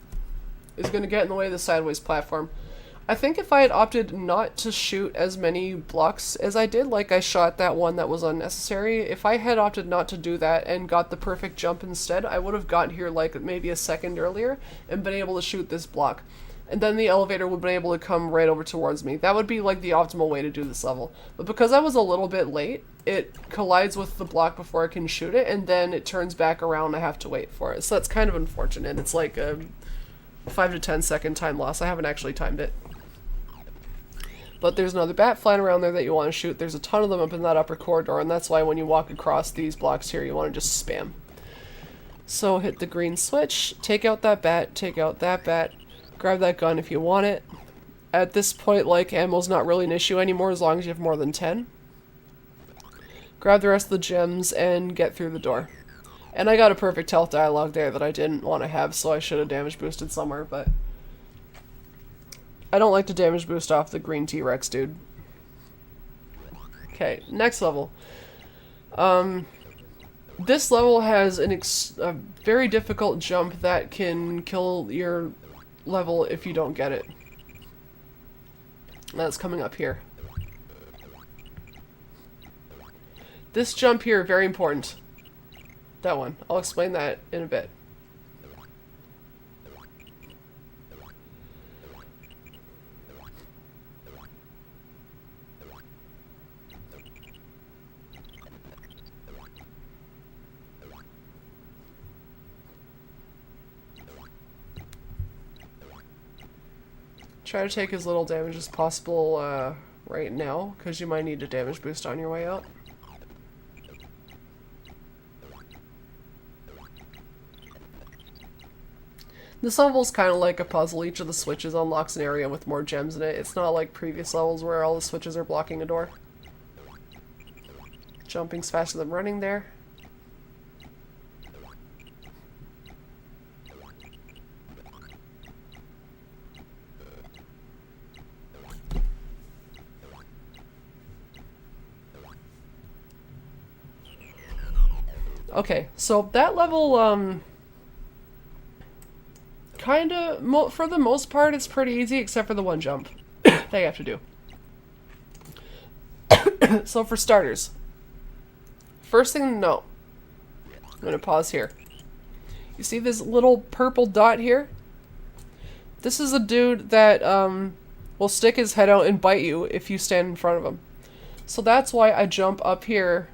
is going to get in the way of the sideways platform. I think if I had opted not to shoot as many blocks as I did, like I shot that one that was unnecessary, if I had opted not to do that and got the perfect jump instead, I would have gotten here like maybe a second earlier and been able to shoot this block. And then the elevator would have been able to come right over towards me. That would be like the optimal way to do this level. But because I was a little bit late, it collides with the block before I can shoot it, and then it turns back around and I have to wait for it. So that's kind of unfortunate. It's like a 5 to 10 second time loss. I haven't actually timed it. But there's another bat flying around there that you want to shoot. There's a ton of them up in that upper corridor, and that's why when you walk across these blocks here, you want to just spam. So hit the green switch, take out that bat, grab that gun if you want it. At this point, like, ammo's not really an issue anymore as long as you have more than 10. Grab the rest of the gems and get through the door. And I got a perfect health dialogue there that I didn't want to have, so I should have damage boosted somewhere, but I don't like to damage boost off the green T-Rex, dude. Okay, next level. This level has a very difficult jump that can kill your level if you don't get it. That's coming up here. This jump here, very important. That one. I'll explain that in a bit. Try to take as little damage as possible right now, because you might need a damage boost on your way out. This level is kind of like a puzzle. Each of the switches unlocks an area with more gems in it. It's not like previous levels where all the switches are blocking a door. Jumping's faster than running there. Okay, so that level, kinda, for the most part, it's pretty easy, except for the one jump that you have to do. So for starters, first thing to know, I'm gonna pause here. You see this little purple dot here? This is a dude that, will stick his head out and bite you if you stand in front of him. So that's why I jump up here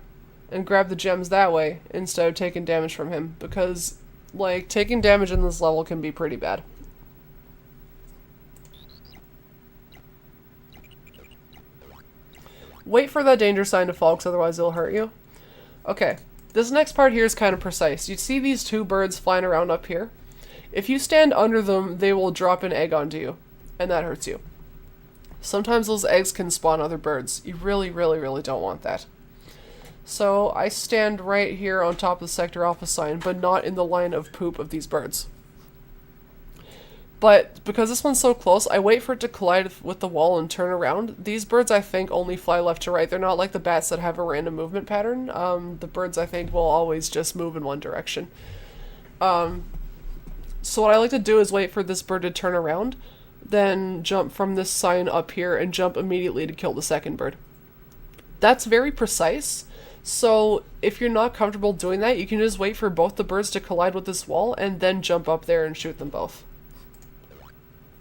and grab the gems that way instead of taking damage from him, because like taking damage in this level can be pretty bad. Wait for that danger sign to fall, because otherwise it'll hurt you. Okay, this next part here is kind of precise. You see these two birds flying around up here? If you stand under them, they will drop an egg onto you, and that hurts you. Sometimes those eggs can spawn other birds. You really, really, really don't want that. So I stand right here on top of the Sector Alpha sign, but not in the line of poop of these birds. But because this one's so close, I wait for it to collide with the wall and turn around. These birds, I think, only fly left to right. They're not like the bats that have a random movement pattern. The birds, I think, will always just move in one direction. So what I like to do is wait for this bird to turn around, then jump from this sign up here and jump immediately to kill the second bird. That's very precise. So if you're not comfortable doing that, you can just wait for both the birds to collide with this wall and then jump up there and shoot them both.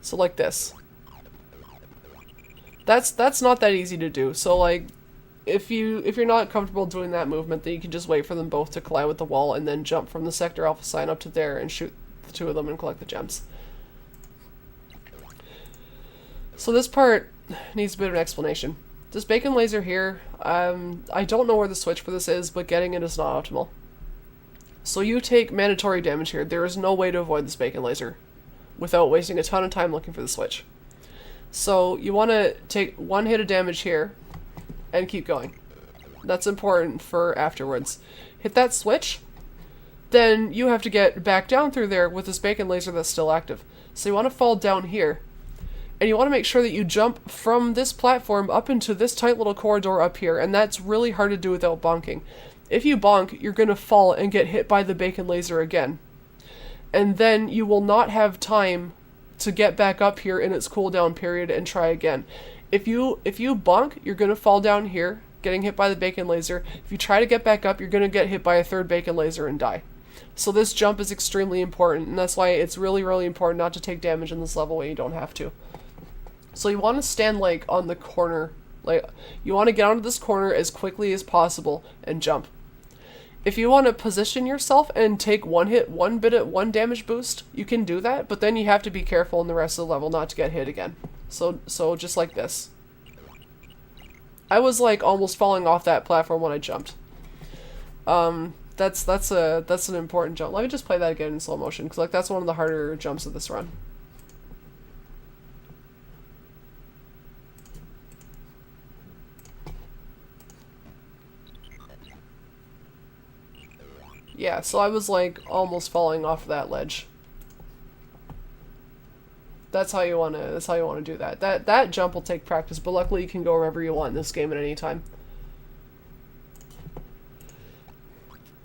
So like this. That's not that easy to do. So like if you're not comfortable doing that movement, then you can just wait for them both to collide with the wall and then jump from the sector alpha sign up to there and shoot the two of them and collect the gems. So this part needs a bit of an explanation. This bacon laser here, I don't know where the switch for this is, but getting it is not optimal. So you take mandatory damage here. There is no way to avoid this bacon laser without wasting a ton of time looking for the switch. So you want to take one hit of damage here and keep going. That's important for afterwards. Hit that switch, then you have to get back down through there with this bacon laser that's still active. So you want to fall down here. And you want to make sure that you jump from this platform up into this tight little corridor up here, and that's really hard to do without bonking. If you bonk, you're going to fall and get hit by the bacon laser again. And then you will not have time to get back up here in its cooldown period and try again. If you bonk, you're going to fall down here, getting hit by the bacon laser. If you try to get back up, you're going to get hit by a third bacon laser and die. So this jump is extremely important, and that's why it's really, really important not to take damage in this level when you don't have to. So you want to stand like on the corner, like you want to get onto this corner as quickly as possible and jump. If you want to position yourself and take one hit, one damage boost, you can do that, but then you have to be careful in the rest of the level not to get hit again. So just like this. I was like almost falling off that platform when I jumped. That's an important jump. Let me just play that again in slow motion, because like that's one of the harder jumps of this run. Yeah, so I was like almost falling off that ledge. That's how you wanna do that. That jump will take practice, but luckily you can go wherever you want in this game at any time.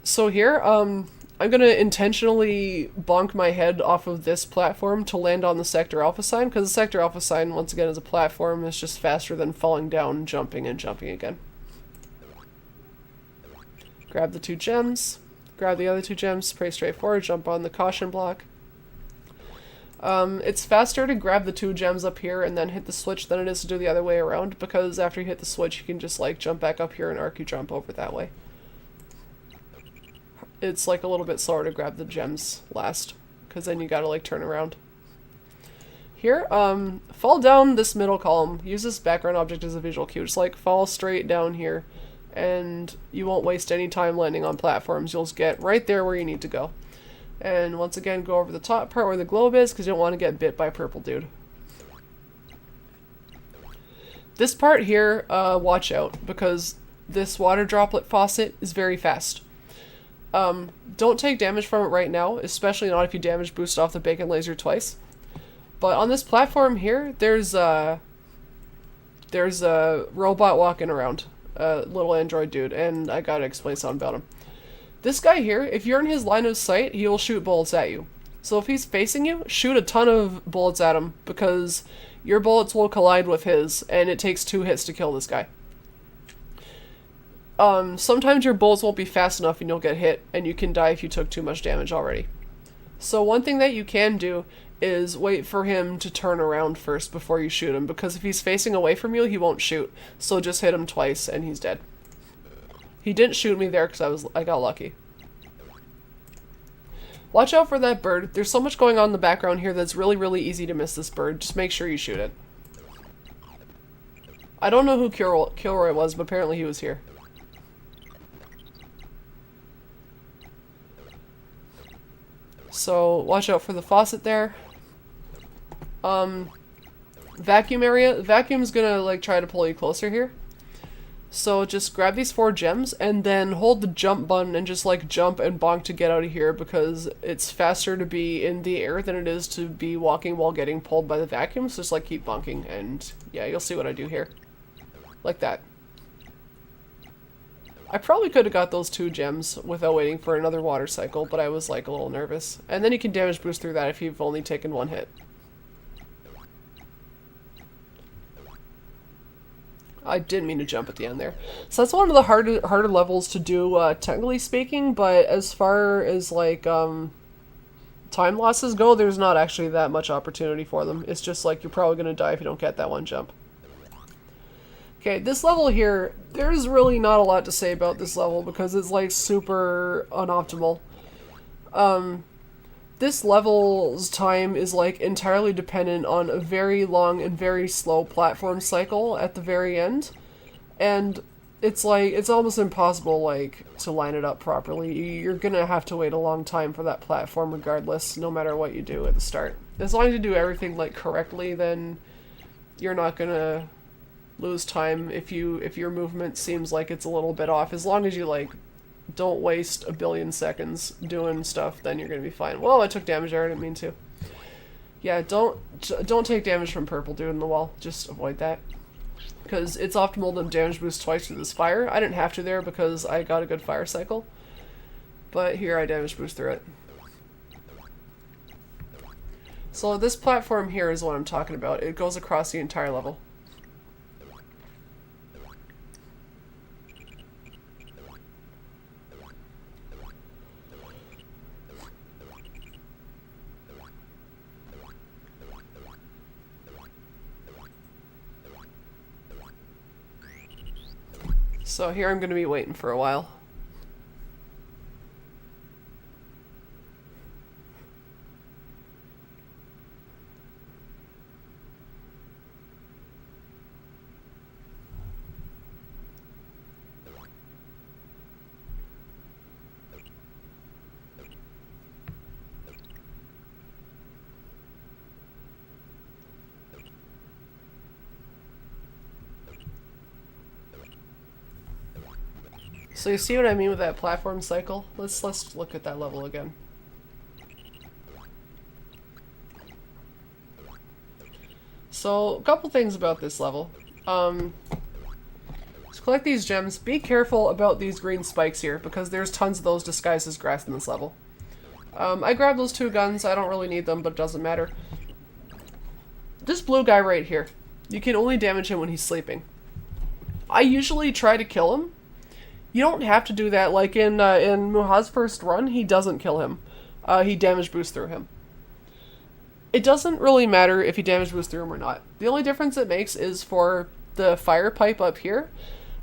So here, I'm gonna intentionally bonk my head off of this platform to land on the sector alpha sign, because the sector alpha sign, once again, is a platform. It's just faster than falling down, jumping, and jumping again. Grab the 2 gems. Grab the other 2 gems, pretty straightforward, jump on the caution block. It's faster to grab the 2 gems up here and then hit the switch than it is to do the other way around, because after you hit the switch you can just like jump back up here and arc you jump over that way. It's like a little bit slower to grab the gems last, because then you gotta like turn around. Here, fall down this middle column, use this background object as a visual cue, just like fall straight down here. And you won't waste any time landing on platforms. You'll just get right there where you need to go. And once again, go over the top part where the globe is, because you don't want to get bit by purple dude. This part here, watch out, because this water droplet faucet is very fast. Don't take damage from it right now, especially not if you damage boost off the bacon laser twice. But on this platform here, there's a robot walking around. Little android dude, and I gotta explain something about him. This guy here, if you're in his line of sight, he will shoot bullets at you. So if he's facing you, shoot a ton of bullets at him, because your bullets will collide with his, and it takes 2 hits to kill this guy. Sometimes your bullets won't be fast enough and you'll get hit, and you can die if you took too much damage already. So one thing that you can do is wait for him to turn around first before you shoot him, because if he's facing away from you, he won't shoot. So just hit him twice and he's dead. He didn't shoot me there because I got lucky. Watch out for that bird. There's so much going on in the background here that's really, really easy to miss this bird. Just make sure you shoot it. I don't know who Kilroy was, but apparently he was here. So watch out for the faucet there. Vacuum area. The vacuum's gonna like try to pull you closer here. So just grab these 4 gems and then hold the jump button and just like jump and bonk to get out of here, because it's faster to be in the air than it is to be walking while getting pulled by the vacuum. So just like keep bonking, and yeah, you'll see what I do here. Like that. I probably could have got those 2 gems without waiting for another water cycle, but I was like a little nervous. And then you can damage boost through that if you've only taken 1 hit. I didn't mean to jump at the end there. So that's one of the harder levels to do, technically speaking, but as far as, like, time losses go, there's not actually that much opportunity for them. It's just like you're probably going to die if you don't get that one jump. Okay, this level here, there's really not a lot to say about this level because it's, like, super unoptimal. This level's time is, like, entirely dependent on a very long and very slow platform cycle at the very end. And it's, like, it's almost impossible, like, to line it up properly. You're gonna have to wait a long time for that platform regardless, no matter what you do at the start. As long as you do everything, like, correctly, then you're not gonna lose time if your movement seems like it's a little bit off. As long as you, like, don't waste a billion seconds doing stuff, then you're gonna be fine. Whoa, I took damage there, I didn't mean to. Yeah, don't take damage from purple doing the wall. Just avoid that. Because it's optimal to damage boost twice through this fire. I didn't have to there because I got a good fire cycle. But here I damage boost through it. So this platform here is what I'm talking about. It goes across the entire level. So here I'm going to be waiting for a while. So you see what I mean with that platform cycle? Let's look at that level again. So, a couple things about this level. To collect these gems, be careful about these green spikes here, because there's tons of those disguised as grass in this level. I grabbed those 2 guns, I don't really need them, but it doesn't matter. This blue guy right here, you can only damage him when he's sleeping. I usually try to kill him. You don't have to do that. Like in Muha's first run, he doesn't kill him. He damage boosts through him. It doesn't really matter if he damage boosts through him or not. The only difference it makes is for the fire pipe up here.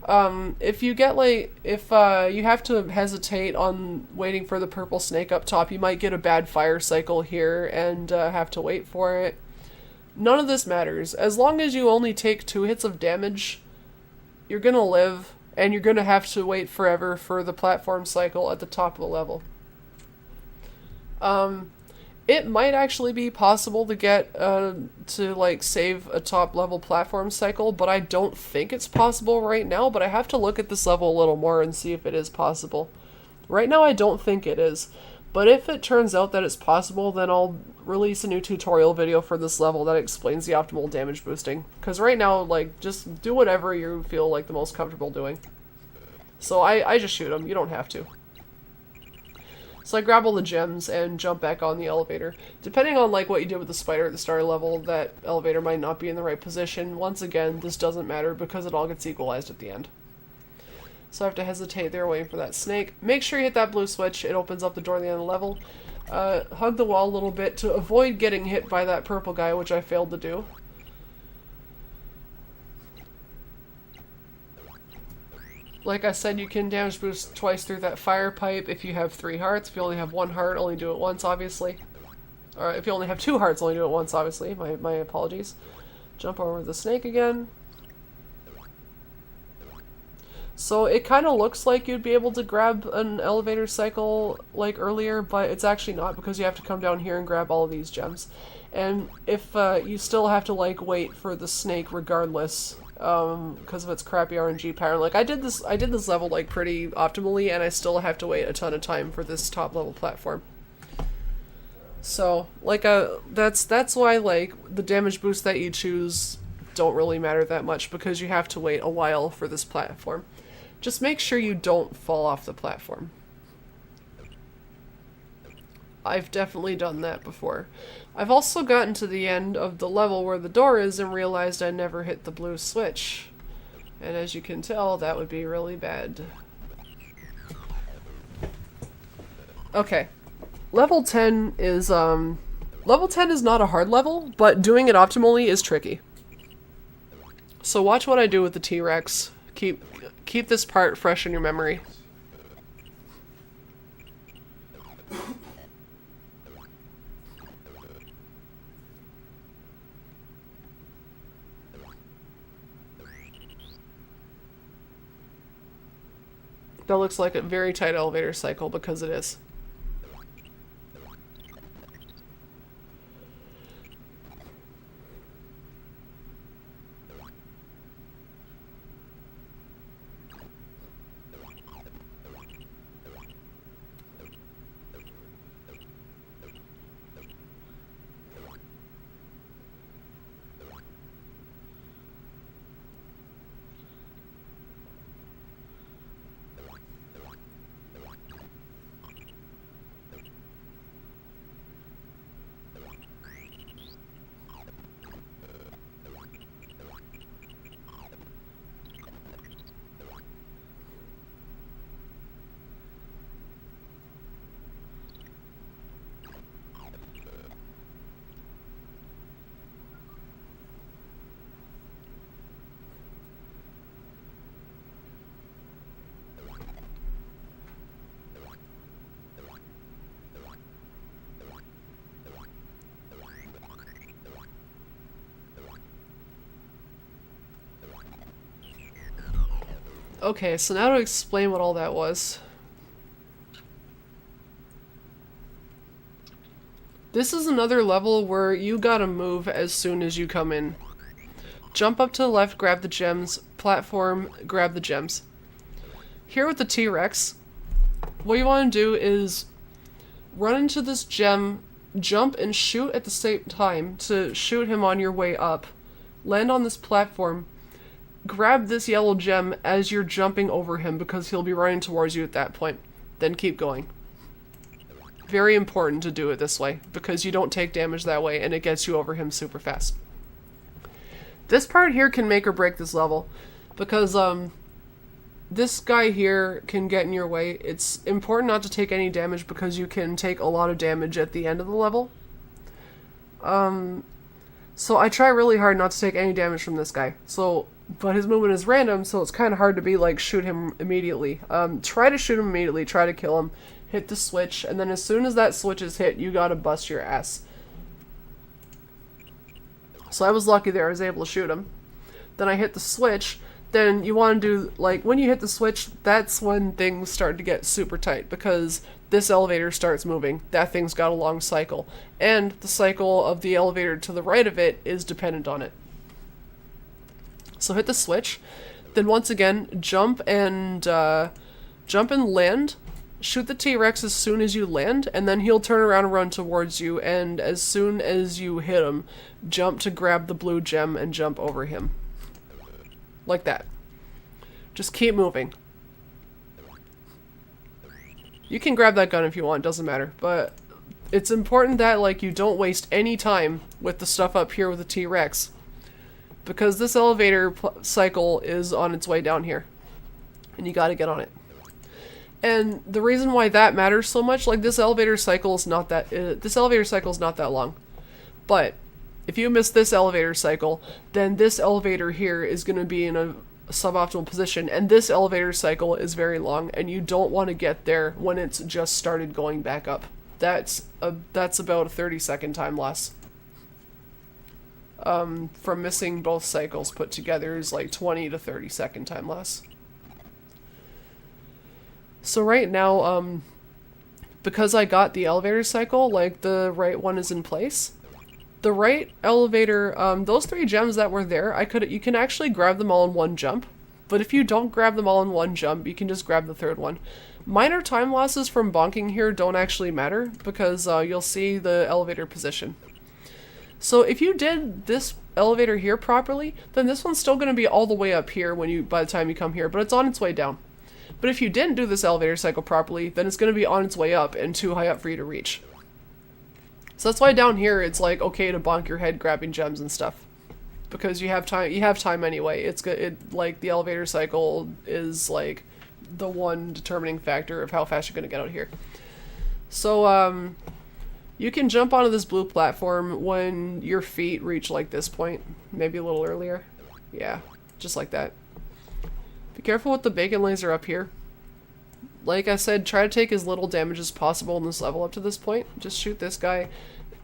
If you get you have to hesitate on waiting for the purple snake up top, you might get a bad fire cycle here and have to wait for it. None of this matters. As long as you only take 2 hits of damage, you're gonna live. And you're going to have to wait forever for the platform cycle at the top of the level. It might actually be possible to get, save a top level platform cycle, but I don't think it's possible right now, but I have to look at this level a little more and see if it is possible. Right now I don't think it is, but if it turns out that it's possible, then I'll release a new tutorial video for this level that explains the optimal damage boosting. Because right now, like, just do whatever you feel like the most comfortable doing. So I just shoot him, you don't have to. So I grab all the gems and jump back on the elevator. Depending on like what you did with the spider at the start level, that elevator might not be in the right position. Once again, this doesn't matter because it all gets equalized at the end. So I have to hesitate there waiting for that snake. Make sure you hit that blue switch, it opens up the door at the end of the level. Hug the wall a little bit to avoid getting hit by that purple guy, which I failed to do. Like I said, you can damage boost twice through that fire pipe if you have 3 hearts. If you only have 1 heart, only do it once, obviously. Or if you only have 2 hearts, only do it once, obviously. My apologies. Jump over the snake again. So it kind of looks like you'd be able to grab an elevator cycle like earlier, but it's actually not because you have to come down here and grab all of these gems. And if you still have to like wait for the snake regardless, because of its crappy RNG pattern. Like I did this level like pretty optimally, and I still have to wait a ton of time for this top level platform. So like that's why like the damage boosts that you choose don't really matter that much, because you have to wait a while for this platform. Just make sure you don't fall off the platform. I've definitely done that before. I've also gotten to the end of the level where the door is and realized I never hit the blue switch. And as you can tell, that would be really bad. Okay. Level 10 is not a hard level, but doing it optimally is tricky. So watch what I do with the T-Rex. Keep this part fresh in your memory. That looks like a very tight elevator cycle because it is. Okay, so now to explain what all that was. This is another level where you gotta move as soon as you come in. Jump up to the left, grab the gems, platform, grab the gems. Here with the T-Rex, what you want to do is run into this gem, jump and shoot at the same time to shoot him on your way up. Land on this platform. Grab this yellow gem as you're jumping over him because he'll be running towards you at that point. Then keep going. Very important to do it this way because you don't take damage that way and it gets you over him super fast. This part here can make or break this level because this guy here can get in your way. It's important not to take any damage because you can take a lot of damage at the end of the level. So I try really hard not to take any damage from this guy. But his movement is random, so it's kind of hard to be like, shoot him immediately. Try to shoot him immediately, try to kill him, hit the switch, and then as soon as that switch is hit, you gotta bust your ass. So I was lucky there, I was able to shoot him. Then I hit the switch, then you want to do, like, when you hit the switch, that's when things start to get super tight, because this elevator starts moving. That thing's got a long cycle. And the cycle of the elevator to the right of it is dependent on it. So hit the switch, then once again, jump and land, shoot the T-Rex as soon as you land, and then he'll turn around and run towards you, and as soon as you hit him, jump to grab the blue gem and jump over him. Like that. Just keep moving. You can grab that gun if you want, doesn't matter, but it's important that, like, you don't waste any time with the stuff up here with the T-Rex. Because this elevator cycle is on its way down here. And you gotta get on it. And the reason why that matters so much, like, this elevator cycle is not that long. But if you miss this elevator cycle, then this elevator here is gonna be in a suboptimal position, and this elevator cycle is very long, and you don't want to get there when it's just started going back up. That's about a 30-second time loss. From missing both cycles put together is like 20 to 30-second time loss. So right now, because I got the elevator cycle, like, the right one is in place. The right elevator, those 3 gems that were there, you can actually grab them all in one jump. But if you don't grab them all in one jump, you can just grab the 3rd one. Minor time losses from bonking here don't actually matter, because you'll see the elevator position. So if you did this elevator here properly, then this one's still going to be all the way up here by the time you come here, but it's on its way down. But if you didn't do this elevator cycle properly, then it's going to be on its way up and too high up for you to reach. So that's why down here it's like okay to bonk your head grabbing gems and stuff. because you have time. You have time anyway. It's good. Like the elevator cycle is like the one determining factor of how fast you're gonna get out here. So you can jump onto this blue platform when your feet reach like this point, maybe a little earlier. Yeah, just like that. Be careful with the bacon laser up here. Like I said, try to take as little damage as possible in this level up to this point. Just shoot this guy.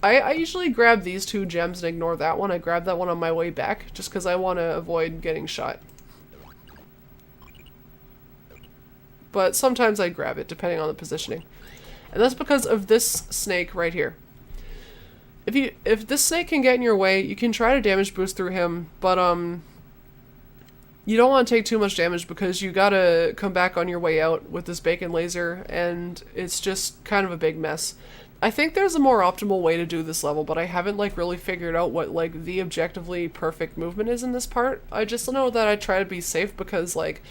I usually grab these 2 gems and ignore that one. I grab that one on my way back just because I want to avoid getting shot. But sometimes I grab it depending on the positioning. And that's because of this snake right here. If this snake can get in your way, you can try to damage boost through him, but you don't want to take too much damage because you gotta come back on your way out with this bacon laser, and it's just kind of a big mess. I think there's a more optimal way to do this level, but I haven't like really figured out what like the objectively perfect movement is in this part. I just know that I try to be safe because like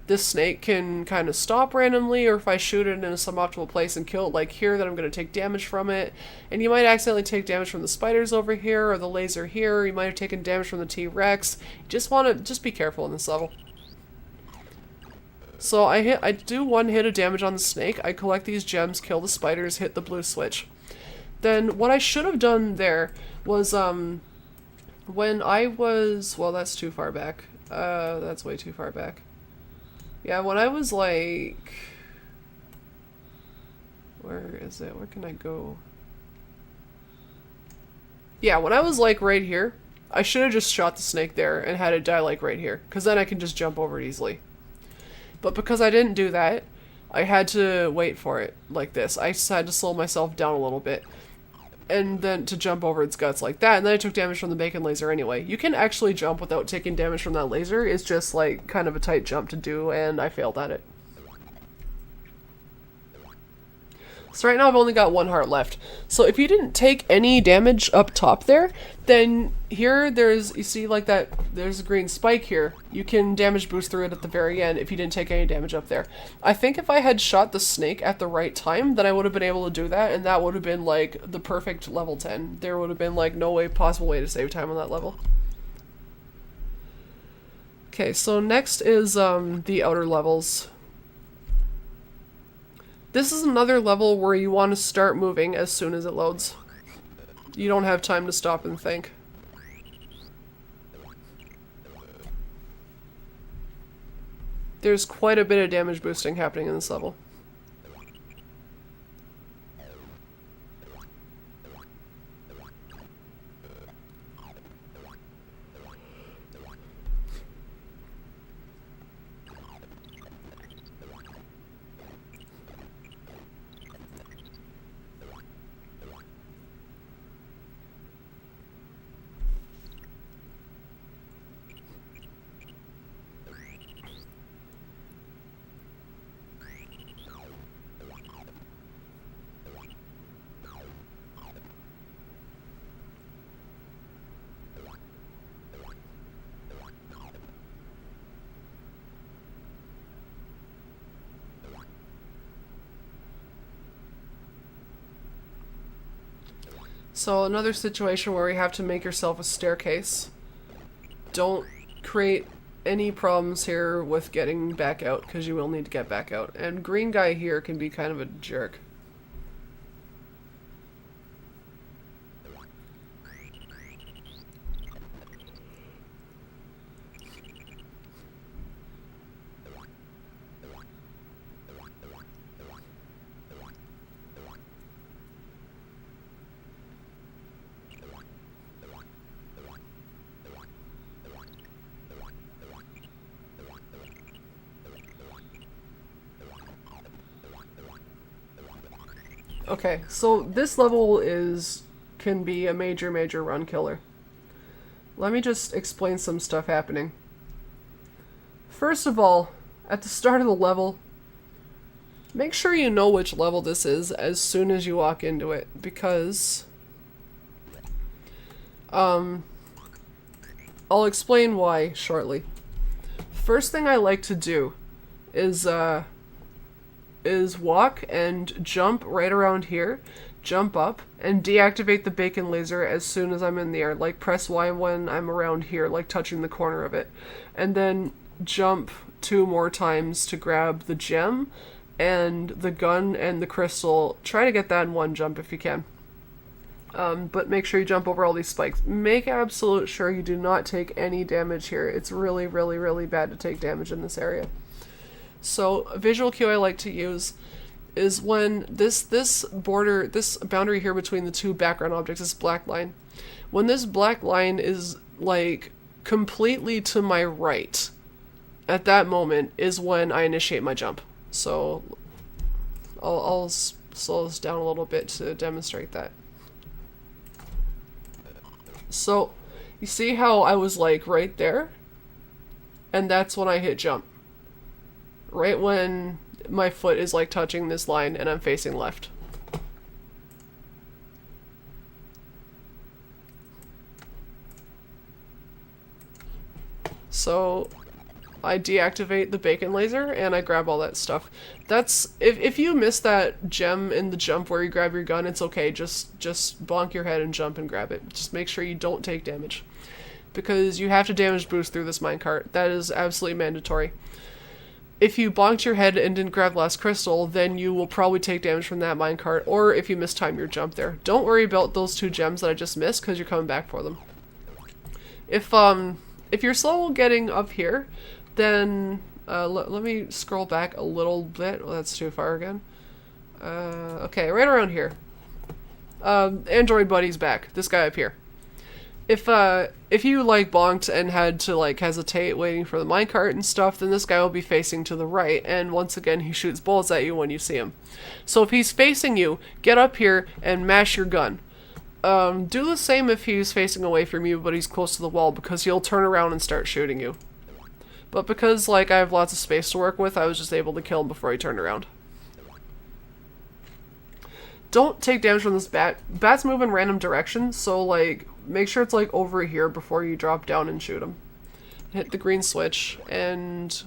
this snake can kind of stop randomly, or if I shoot it in some optimal place and kill it like here, then I'm going to take damage from it. And you might accidentally take damage from the spiders over here, or the laser here, or you might have taken damage from the T-Rex. Just be careful in this level. So I do 1 hit of damage on the snake, I collect these gems, kill the spiders, hit the blue switch. Then what I should have done there was, when I was, well that's too far back, that's way too far back. Yeah, when I was like, where is it? Where can I go? Yeah, when I was like right here, I should have just shot the snake there and had it die like right here, because then I can just jump over it easily. But because I didn't do that, I had to wait for it like this. I just had to slow myself down a little bit, and then to jump over its guts like that, and then I took damage from the bacon laser anyway. You can actually jump without taking damage from that laser. It's just like kind of a tight jump to do, and I failed at it. So right now I've only got 1 heart left. So if you didn't take any damage up top there, then here you see like that, there's a green spike here. You can damage boost through it at the very end if you didn't take any damage up there. I think if I had shot the snake at the right time, then I would have been able to do that, and that would have been like the perfect level 10. There would have been like no possible way to save time on that level. Okay, so next is the outer levels. This is another level where you want to start moving as soon as it loads. You don't have time to stop and think. There's quite a bit of damage boosting happening in this level. So another situation where you have to make yourself a staircase. Don't create any problems here with getting back out, because you will need to get back out. And green guy here can be kind of a jerk. Okay, so this level can be a major run killer. Let me just explain some stuff happening. First of all, at the start of the level, make sure you know which level this is as soon as you walk into it, because I'll explain why shortly. First thing I like to do is walk and jump right around here, jump up, and deactivate the bacon laser as soon as I'm in the air. Like, press Y when I'm around here, like touching the corner of it. And then jump 2 more times to grab the gem and the gun and the crystal. Try to get that in 1 jump if you can. But make sure you jump over all these spikes. Make absolute sure you do not take any damage here. It's really, really, really bad to take damage in this area. So a visual cue I like to use is when this boundary here between the 2 background objects, this black line, when this black line is like completely to my right, at that moment is when I initiate my jump. So I'll slow this down a little bit to demonstrate that. So you see how I was like right there? And that's when I hit jump. Right when my foot is like touching this line and I'm facing left. So I deactivate the bacon laser and I grab all that stuff. That's if you miss that gem in the jump where you grab your gun, it's okay. Just bonk your head and jump and grab it. Just make sure you don't take damage, because you have to damage boost through this minecart. That is absolutely mandatory. If you bonked your head and didn't grab the last crystal, then you will probably take damage from that minecart, or if you mistime your jump there. Don't worry about those 2 gems that I just missed, because you're coming back for them. If you're slow getting up here, then let me scroll back a little bit. Well, that's too far again. Okay, right around here. Android buddy's back. This guy up here. If you like bonked and had to like hesitate waiting for the minecart and stuff, then this guy will be facing to the right, and once again he shoots bullets at you when you see him. So if he's facing you, get up here and mash your gun. Do the same if he's facing away from you but he's close to the wall, because he'll turn around and start shooting you. But because like I have lots of space to work with, I was just able to kill him before he turned around. Don't take damage from this bat. Bats move in random directions, so like make sure it's like over here before you drop down and shoot him. Hit the green switch, and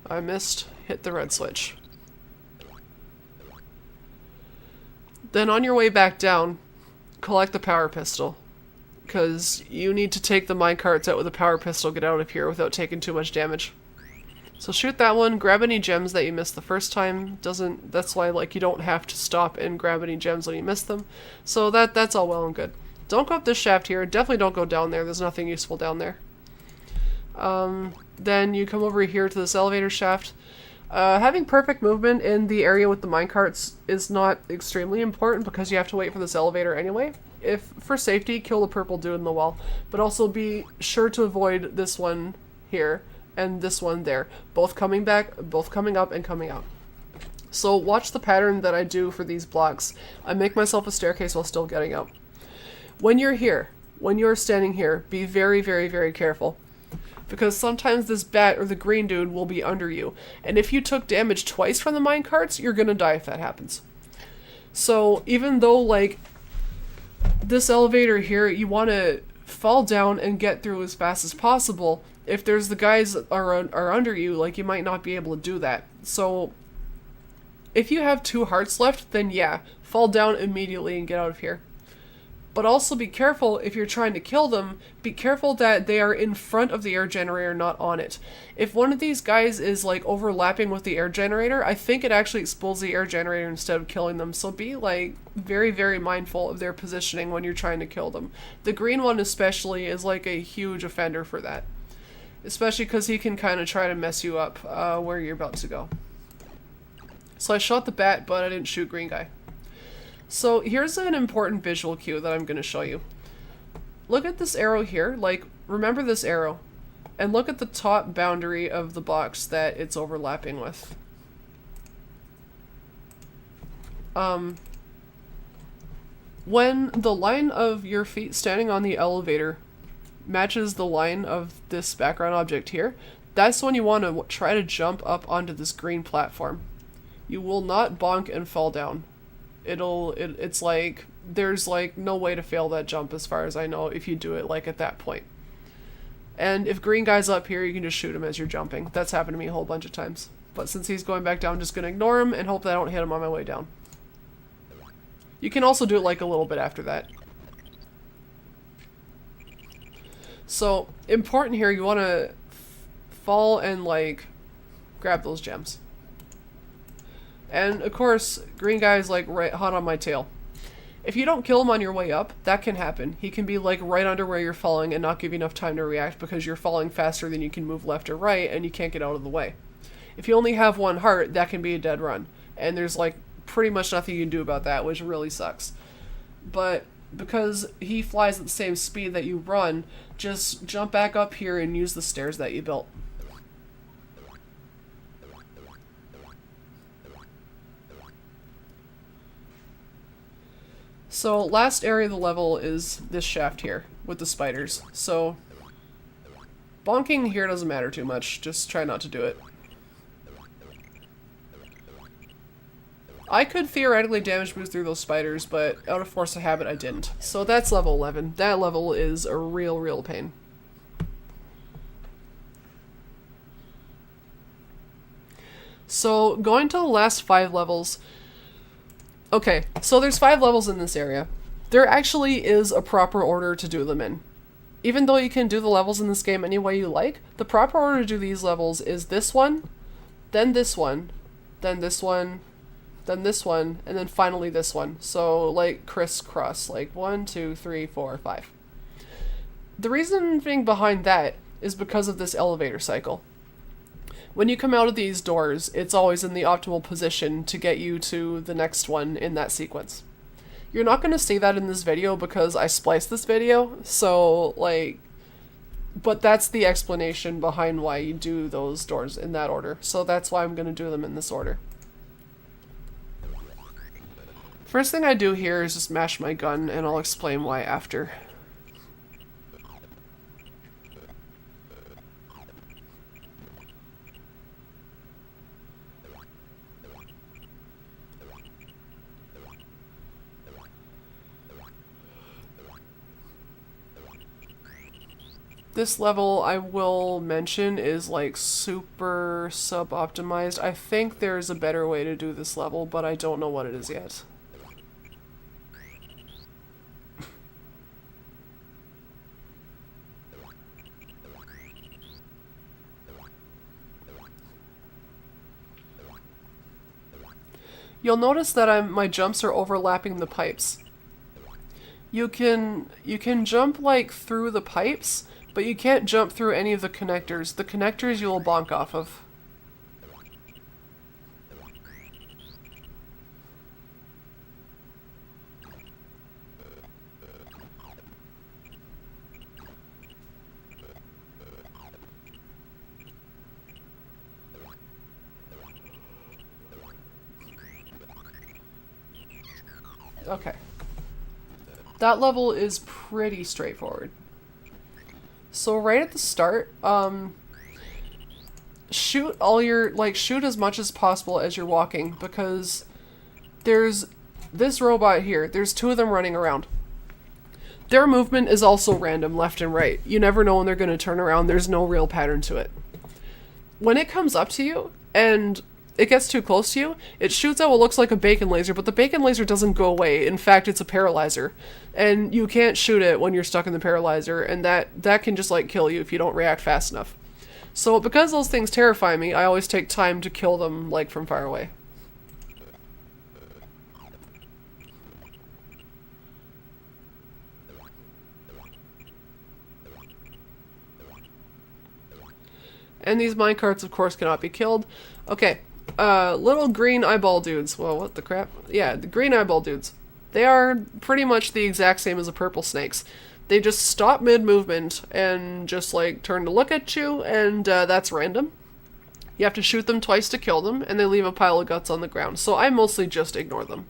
I missed. Hit the red switch. Then on your way back down, collect the power pistol, because you need to take the minecarts out with a power pistol, get out of here without taking too much damage. So shoot that one, grab any gems that you missed the first time. That's why like you don't have to stop and grab any gems when you miss them. So that's all well and good. Don't go up this shaft here. Definitely don't go down there. There's nothing useful down there. Then you come over here to this elevator shaft. Having perfect movement in the area with the minecarts is not extremely important, because you have to wait for this elevator anyway. If for safety, kill the purple dude in the wall, but also be sure to avoid this one here and this one there, both coming back, both coming up and coming out. So watch the pattern that I do for these blocks. I make myself a staircase while still getting out. When you're here, when you're standing here, be very, very, very careful, because sometimes this bat or the green dude will be under you, and if you took damage twice from the minecarts, you're gonna die if that happens. So even though like this elevator here, you want to fall down and get through as fast as possible, if there's the guys that are under you, like you might not be able to do that. So if you have 2 hearts left, then yeah, fall down immediately and get out of here. But also be careful if you're trying to kill them, be careful that they are in front of the air generator, not on it. If one of these guys is like overlapping with the air generator, I think it actually explodes the air generator instead of killing them. So be like very, very mindful of their positioning when you're trying to kill them. The green one especially is like a huge offender for that. Especially because he can kind of try to mess you up where you're about to go. So I shot the bat, but I didn't shoot green guy. So here's an important visual cue that I'm going to show you. Look at this arrow here, like remember this arrow, and look at the top boundary of the box that it's overlapping with. When the line of your feet standing on the elevator matches the line of this background object here, that's when you want to try to jump up onto this green platform. You will not bonk and fall down. It's like, there's like no way to fail that jump as far as I know if you do it like at that point. And if green guy's up here, you can just shoot him as you're jumping. That's happened to me a whole bunch of times. But since he's going back down, I'm just going to ignore him and hope that I don't hit him on my way down. You can also do it like a little bit after that. So, important here, you want to fall and like grab those gems. And of course, green guy is like right hot on my tail. If you don't kill him on your way up, that can happen. He can be like right under where you're falling and not give you enough time to react because you're falling faster than you can move left or right and you can't get out of the way. If you only have one heart, that can be a dead run. And there's like pretty much nothing you can do about that, which really sucks. But because he flies at the same speed that you run, just jump back up here and use the stairs that you built. So last area of the level is this shaft here with the spiders. So bonking here doesn't matter too much, just try not to do it. I could theoretically damage boost through those spiders, but out of force of habit I didn't. So that's level 11. That level is a real pain. So going to the last 5 levels. Okay, so there's 5 levels in this area. There actually is a proper order to do them in. Even though you can do the levels in this game any way you like, the proper order to do these levels is this one, then this one, then this one, then this one, and then finally this one. So like crisscross, like 1, 2, 3, 4, 5. The reasoning behind that is because of this elevator cycle. When you come out of these doors, it's always in the optimal position to get you to the next one in that sequence. You're not going to see that in this video because I spliced this video, so like, but that's the explanation behind why you do those doors in that order. So that's why I'm going to do them in this order. First thing I do here is just mash my gun, and I'll explain why after. This level, I will mention, is like super sub-optimized. I think there's a better way to do this level, but I don't know what it is yet. You'll notice that my jumps are overlapping the pipes. You can jump like through the pipes, but you can't jump through any of the connectors. The connectors you will bonk off of. Okay. That level is pretty straightforward. So right at the start, shoot shoot as much as possible as you're walking, because there's this robot here. There's 2 of them running around. Their movement is also random, left and right. You never know when they're going to turn around. There's no real pattern to it. When it comes up to you and it gets too close to you, it shoots out what looks like a bacon laser, but the bacon laser doesn't go away. In fact, it's a paralyzer. And you can't shoot it when you're stuck in the paralyzer, and that can just like kill you if you don't react fast enough. So because those things terrify me, I always take time to kill them like from far away. And these minecarts, of course, cannot be killed. Okay. Little green eyeball dudes. Well, what the crap? Yeah, the green eyeball dudes. They are pretty much the exact same as the purple snakes. They just stop mid-movement and just, like, turn to look at you, and that's random. You have to shoot them twice to kill them, and they leave a pile of guts on the ground. So I mostly just ignore them.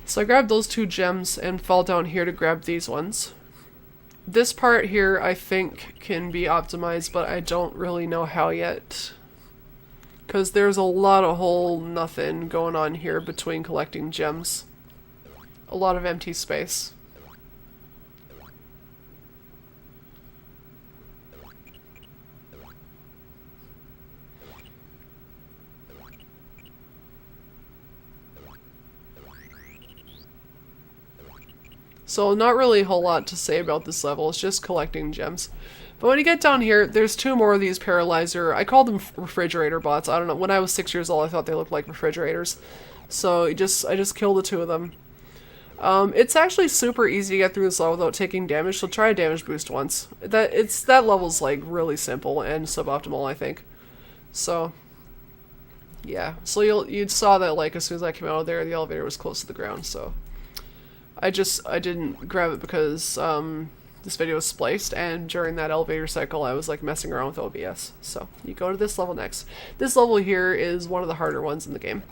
So I grabbed those 2 gems and fall down here to grab these ones. This part here, I think, can be optimized, but I don't really know how yet. Because there's a lot of whole nothing going on here between collecting gems. A lot of empty space. So not really a whole lot to say about this level, it's just collecting gems. But when you get down here, there's two more of these paralyzer, I call them refrigerator bots. I don't know, when I was 6 years old I thought they looked like refrigerators. So I just killed the two of them. It's actually super easy to get through this level without taking damage, so try a damage boost once. That level's like really simple and suboptimal, I think. So yeah, so you saw that like as soon as I came out of there, the elevator was close to the ground. So I didn't grab it because this video was spliced, and during that elevator cycle I was like messing around with OBS. So you go to this level next. This level here is one of the harder ones in the game.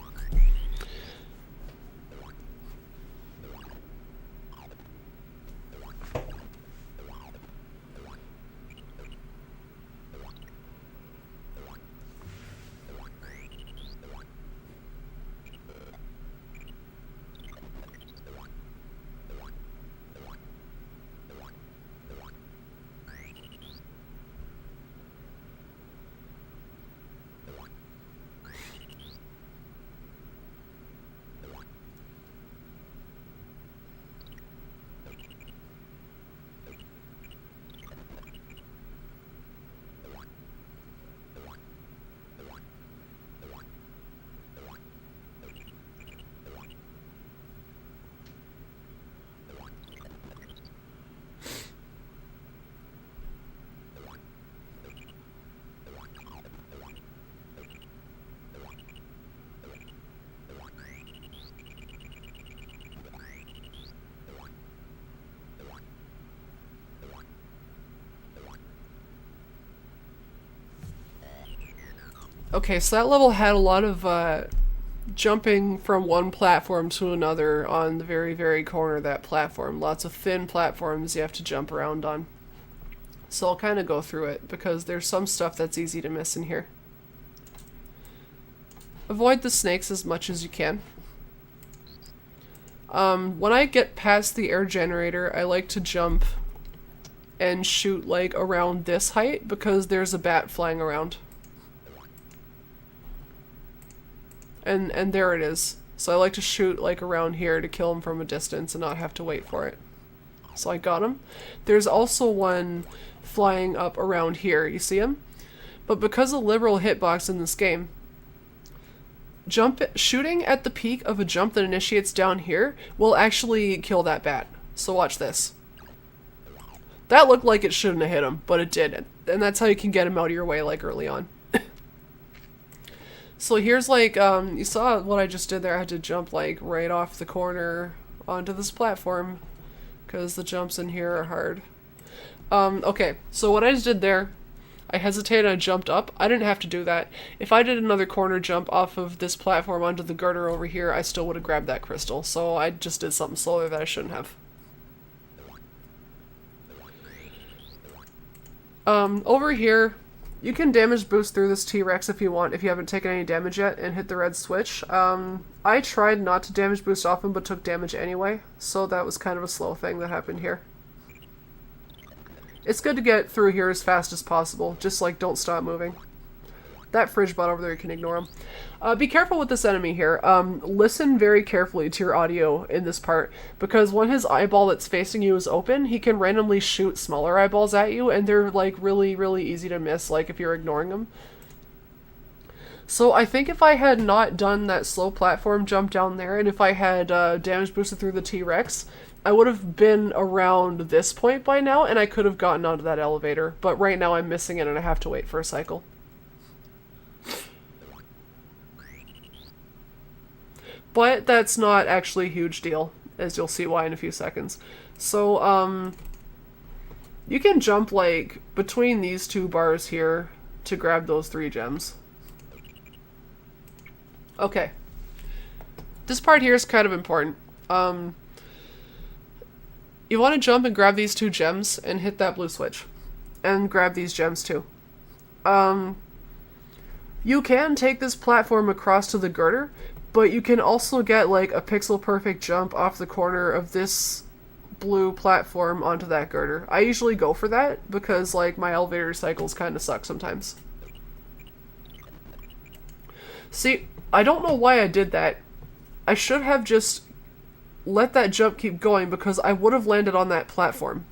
Okay, so that level had a lot of jumping from one platform to another on the very, very corner of that platform. Lots of thin platforms you have to jump around on. So I'll kind of go through it because there's some stuff that's easy to miss in here. Avoid the snakes as much as you can. When I get past the air generator, I like to jump and shoot like around this height because there's a bat flying around. And there it is. So I like to shoot like around here to kill him from a distance and not have to wait for it. So I got him. There's also one flying up around here. You see him? But because of liberal hitbox in this game, shooting at the peak of a jump that initiates down here will actually kill that bat. So watch this. That looked like it shouldn't have hit him, but it did. And that's how you can get him out of your way like early on. So here's like, you saw what I just did there. I had to jump like right off the corner onto this platform because the jumps in here are hard. Okay, so what I just did there, I hesitated and I jumped up. I didn't have to do that. If I did another corner jump off of this platform onto the girder over here, I still would have grabbed that crystal. So I just did something slower that I shouldn't have. Over here, you can damage boost through this T-Rex if you want, if you haven't taken any damage yet, and hit the red switch. I tried not to damage boost often, but took damage anyway, so that was kind of a slow thing that happened here. It's good to get through here as fast as possible, just like don't stop moving. That fridge bot over there, you can ignore him. Be careful with this enemy here. Listen very carefully to your audio in this part, because when his eyeball that's facing you is open, he can randomly shoot smaller eyeballs at you, and they're like really, really easy to miss, like if you're ignoring them. So I think if I had not done that slow platform jump down there, and if I had damage boosted through the T-Rex, I would have been around this point by now, and I could have gotten onto that elevator. But right now I'm missing it, and I have to wait for a cycle. But that's not actually a huge deal, as you'll see why in a few seconds. So, you can jump, like, between these two bars here to grab those 3 gems. Okay. This part here is kind of important. You want to jump and grab these 2 gems and hit that blue switch. And grab these gems too. You can take this platform across to the girder, but you can also get like a pixel perfect jump off the corner of this blue platform onto that girder. I usually go for that because like my elevator cycles kind of suck sometimes. See, I don't know why I did that. I should have just let that jump keep going because I would have landed on that platform.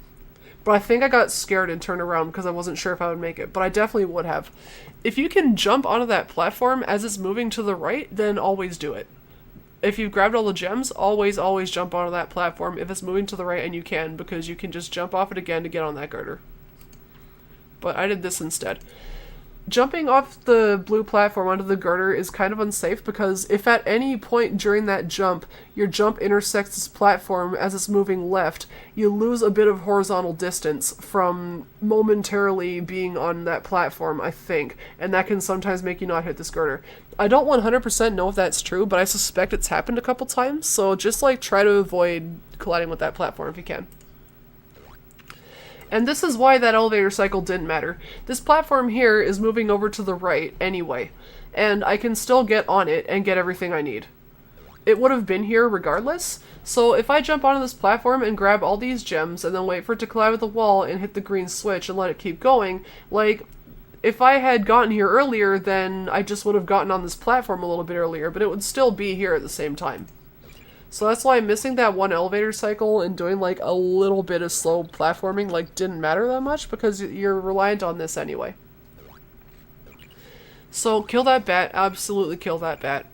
But I think I got scared and turned around because I wasn't sure if I would make it. But I definitely would have. If you can jump onto that platform as it's moving to the right, then always do it. If you've grabbed all the gems, always jump onto that platform if it's moving to the right and you can, because you can just jump off it again to get on that girder. But I did this instead. Jumping off the blue platform onto the girder is kind of unsafe because if at any point during that jump, your jump intersects this platform as it's moving left, you lose a bit of horizontal distance from momentarily being on that platform, I think, and that can sometimes make you not hit this girder. I don't 100% know if that's true, but I suspect it's happened a couple times, so just like try to avoid colliding with that platform if you can. And this is why that elevator cycle didn't matter. This platform here is moving over to the right anyway, and I can still get on it and get everything I need. It would have been here regardless, so if I jump onto this platform and grab all these gems and then wait for it to collide with the wall and hit the green switch and let it keep going, like, if I had gotten here earlier, then I just would have gotten on this platform a little bit earlier, but it would still be here at the same time. So that's why missing that one elevator cycle and doing like a little bit of slow platforming like didn't matter that much because you're reliant on this anyway. So kill that bat, absolutely kill that bat.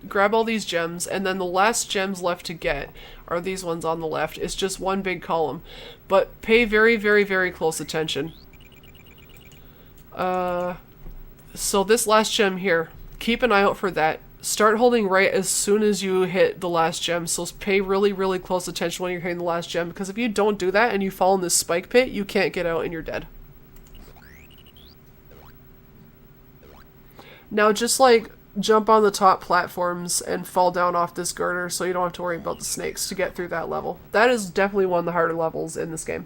Grab all these gems, and then the last gems left to get are these ones on the left. It's just one big column. But pay very, very, very close attention. So this last gem here, keep an eye out for that. Start holding right as soon as you hit the last gem, so pay really, really close attention when you're hitting the last gem, because if you don't do that and you fall in this spike pit, you can't get out and you're dead. Now just like jump on the top platforms and fall down off this girder so you don't have to worry about the snakes to get through that level. That is definitely one of the harder levels in this game.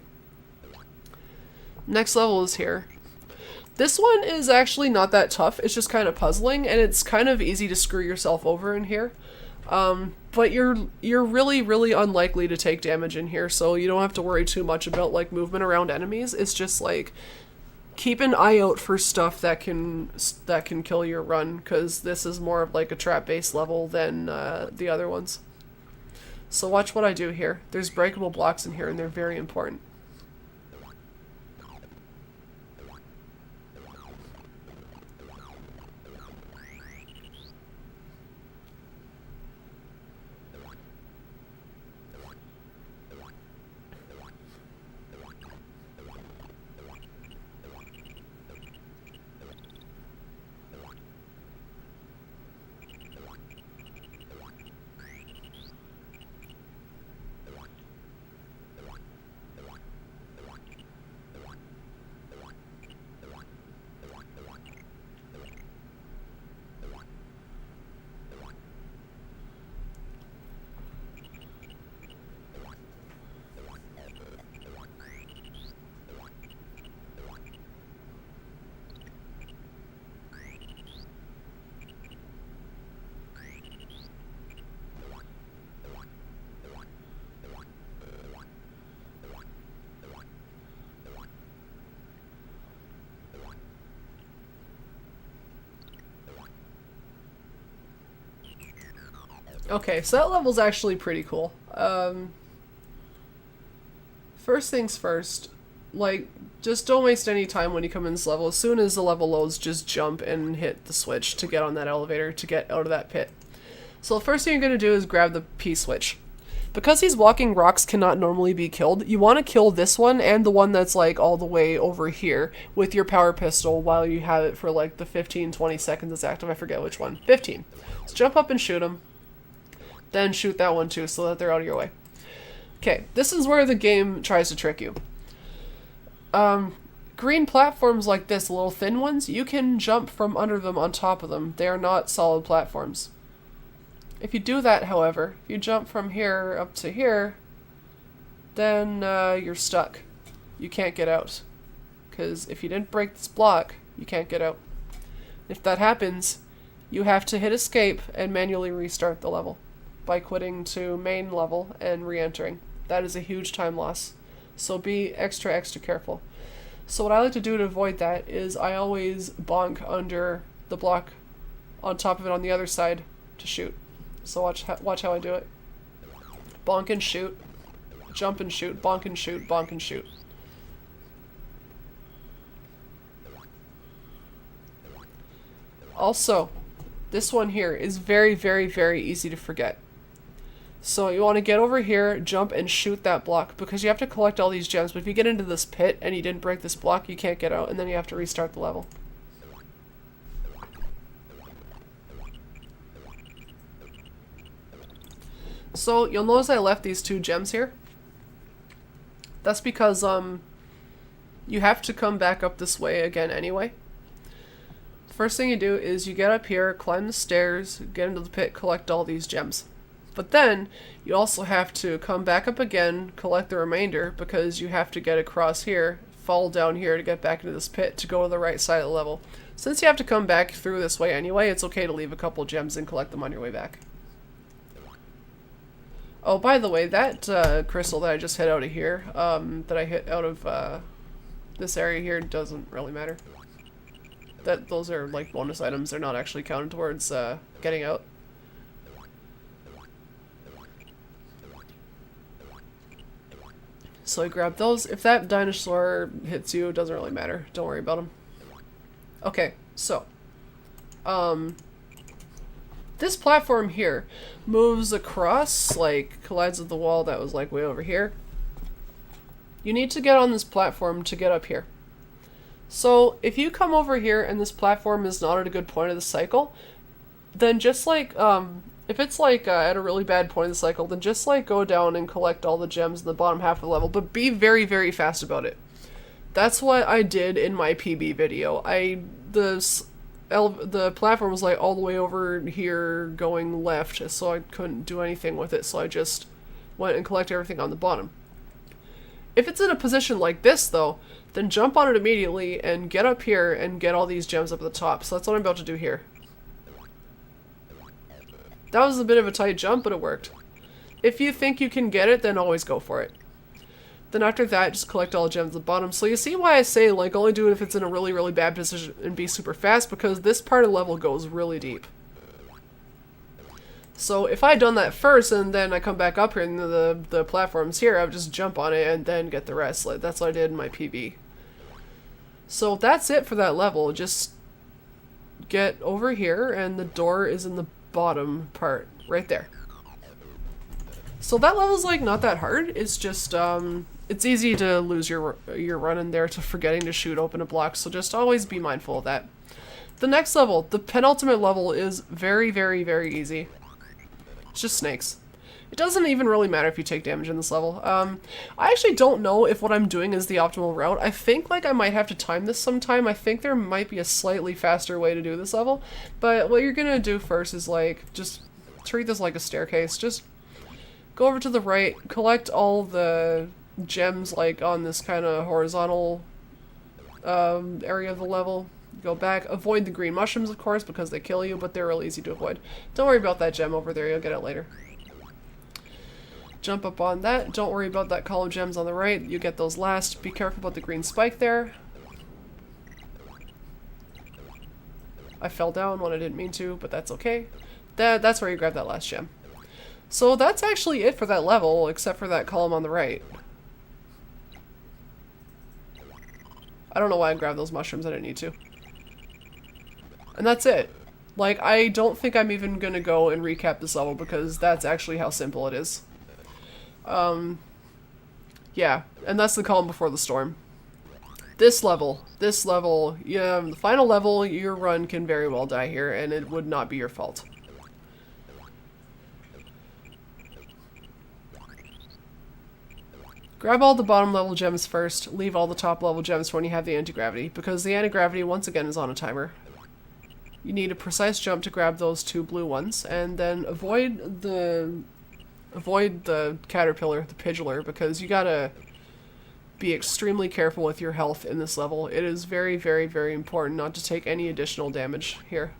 Next level is here. This one is actually not that tough, it's just kind of puzzling, and it's kind of easy to screw yourself over in here. But you're really, really unlikely to take damage in here, so you don't have to worry too much about like movement around enemies. It's just like, keep an eye out for stuff that can kill your run, because this is more of like a trap-based level than the other ones. So watch what I do here. There's breakable blocks in here, and they're very important. Okay, so that level's actually pretty cool. First things first, like, just don't waste any time when you come in this level. As soon as the level loads, just jump and hit the switch to get on that elevator to get out of that pit. So the first thing you're going to do is grab the P switch. Because these walking rocks cannot normally be killed, you want to kill this one and the one that's like all the way over here with your power pistol while you have it for like the 15-20 seconds it's active. I forget which one. 15. So jump up and shoot them. Then shoot that one too so that they're out of your way. Okay, this is where the game tries to trick you. Green platforms like this, the little thin ones, you can jump from under them on top of them. They are not solid platforms. If you do that, however, if you jump from here up to here, then you're stuck. You can't get out. Because if you didn't break this block, you can't get out. If that happens, you have to hit escape and manually restart the level by quitting to main level and re-entering. That is a huge time loss. So be extra, extra careful. So what I like to do to avoid that is I always bonk under the block on top of it on the other side to shoot. So watch how I do it. Bonk and shoot. Jump and shoot. Bonk and shoot. Bonk and shoot. Also, this one here is very, very, very easy to forget. So you want to get over here, jump, and shoot that block, because you have to collect all these gems, but if you get into this pit and you didn't break this block, you can't get out, and then you have to restart the level. So you'll notice I left these 2 gems here. That's because you have to come back up this way again anyway. First thing you do is you get up here, climb the stairs, get into the pit, collect all these gems. But then you also have to come back up again, collect the remainder, because you have to get across here, fall down here to get back into this pit to go to the right side of the level. Since you have to come back through this way anyway, it's okay to leave a couple gems and collect them on your way back. Oh, by the way, that crystal that I just hit out of here, that I hit out of this area here, doesn't really matter. Those are like bonus items, they're not actually counted towards getting out. So I grab those. If that dinosaur hits you, it doesn't really matter. Don't worry about him. Okay, so this platform here moves across, like collides with the wall that was like way over here. You need to get on this platform to get up here. So if you come over here and this platform is not at a good point of the cycle, then just like if it's like at a really bad point of the cycle, then just like go down and collect all the gems in the bottom half of the level, but be very, very fast about it. That's what I did in my PB video. The platform was like all the way over here going left, so I couldn't do anything with it, so I just went and collected everything on the bottom. If it's in a position like this though, then jump on it immediately and get up here and get all these gems up at the top. So that's what I'm about to do here. That was a bit of a tight jump, but it worked. If you think you can get it, then always go for it. Then after that, just collect all the gems at the bottom. So you see why I say, like, only do it if it's in a really, really bad position and be super fast, because this part of the level goes really deep. So if I had done that first and then I come back up here and the platform's here, I would just jump on it and then get the rest. Like, that's what I did in my PB. So that's it for that level. Just get over here and the door is in the bottom part, right there. So that level's like not that hard. It's just it's easy to lose your run in there to forgetting to shoot open a block, so just always be mindful of that. The next level, the penultimate level, is very, very, very easy. It's just snakes. It doesn't even really matter if you take damage in this level. I actually don't know if what I'm doing is the optimal route. I think like I might have to time this sometime. I think there might be a slightly faster way to do this level. But what you're gonna do first is like just treat this like a staircase. Just go over to the right, collect all the gems like on this kind of horizontal area of the level. Go back. Avoid the green mushrooms, of course, because they kill you, but they're really easy to avoid. Don't worry about that gem over there. You'll get it later. Jump up on that. Don't worry about that column of gems on the right. You get those last. Be careful about the green spike there. I fell down when I didn't mean to, but that's okay. That's where you grab that last gem. So that's actually it for that level, except for that column on the right. I don't know why I grabbed those mushrooms. I didn't need to. And that's it. Like, I don't think I'm even gonna go and recap this level because that's actually how simple it is. Yeah, and that's the calm before the storm. This level, yeah, the final level, your run can very well die here, and it would not be your fault. Grab all the bottom level gems first, leave all the top level gems for when you have the anti-gravity, because the anti-gravity, once again, is on a timer. You need a precise jump to grab those 2 blue ones, and then avoid the caterpillar, the pidular, because you gotta be extremely careful with your health in this level. It is very, very, very important not to take any additional damage here.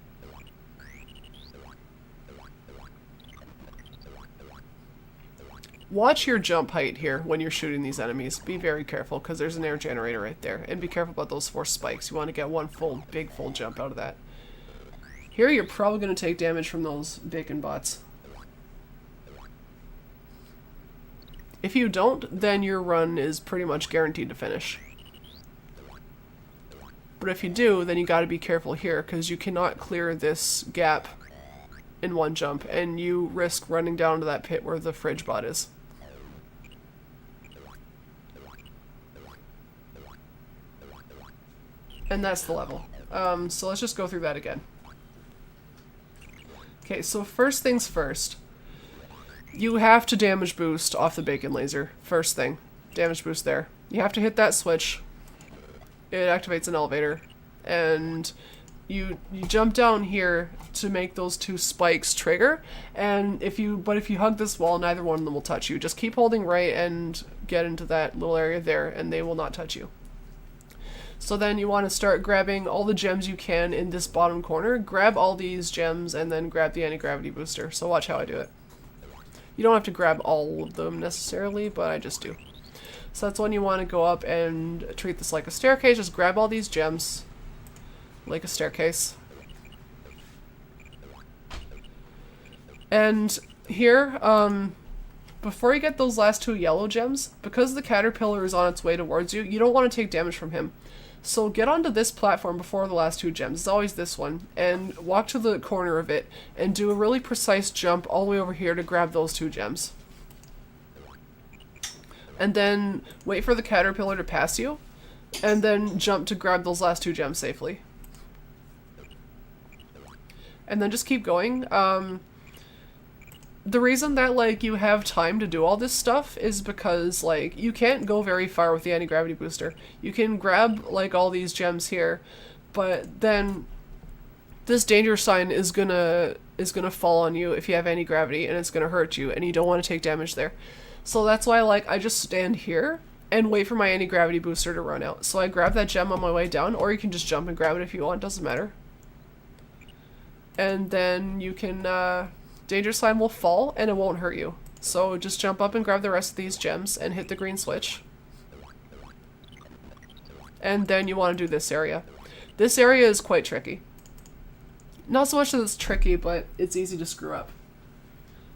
Watch your jump height here when you're shooting these enemies. Be very careful, because there's an air generator right there. And be careful about those 4 spikes. You want to get one big full jump out of that. Here you're probably going to take damage from those bacon bots. If you don't, then your run is pretty much guaranteed to finish. But if you do, then you gotta be careful here, because you cannot clear this gap in one jump, and you risk running down to that pit where the fridge bot is. And that's the level. So let's just go through that again. Okay, so first things first. You have to damage boost off the bacon laser. First thing. Damage boost there. You have to hit that switch. It activates an elevator. And you jump down here to make those two spikes trigger. And if you hug this wall, neither one of them will touch you. Just keep holding right and get into that little area there, and they will not touch you. So then you want to start grabbing all the gems you can in this bottom corner. Grab all these gems and then grab the anti-gravity booster. So watch how I do it. You don't have to grab all of them necessarily, but I just do. So that's when you want to go up and treat this like a staircase. Just grab all these gems like a staircase. And here, before you get those last two yellow gems, because the caterpillar is on its way towards you, you don't want to take damage from him. So get onto this platform before the last two gems. It's always this one. And walk to the corner of it and do a really precise jump all the way over here to grab those two gems. And then wait for the caterpillar to pass you. And then jump to grab those last two gems safely. And then just keep going. The reason that, like, you have time to do all this stuff is because, like, you can't go very far with the anti-gravity booster. You can grab, like, all these gems here, but then this danger sign is gonna fall on you if you have anti-gravity, and it's gonna hurt you, and you don't want to take damage there. So that's why, like, I just stand here and wait for my anti-gravity booster to run out. So I grab that gem on my way down, or you can just jump and grab it if you want, doesn't matter. And then you can, danger sign will fall and it won't hurt you. So just jump up and grab the rest of these gems and hit the green switch. And then you want to do this area. This area is quite tricky. Not so much that it's tricky, but it's easy to screw up.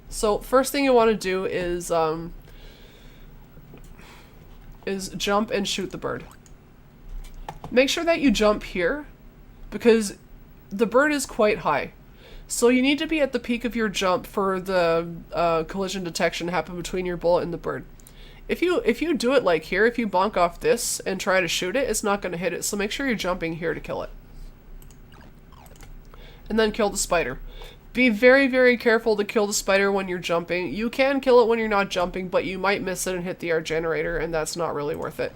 So first thing you want to do is jump and shoot the bird. Make sure that you jump here, because the bird is quite high. So you need to be at the peak of your jump for the collision detection to happen between your bullet and the bird. If you do it like here, if you bonk off this and try to shoot it, it's not going to hit it. So make sure you're jumping here to kill it. And then kill the spider. Be very, very careful to kill the spider when you're jumping. You can kill it when you're not jumping, but you might miss it and hit the air generator, and that's not really worth it.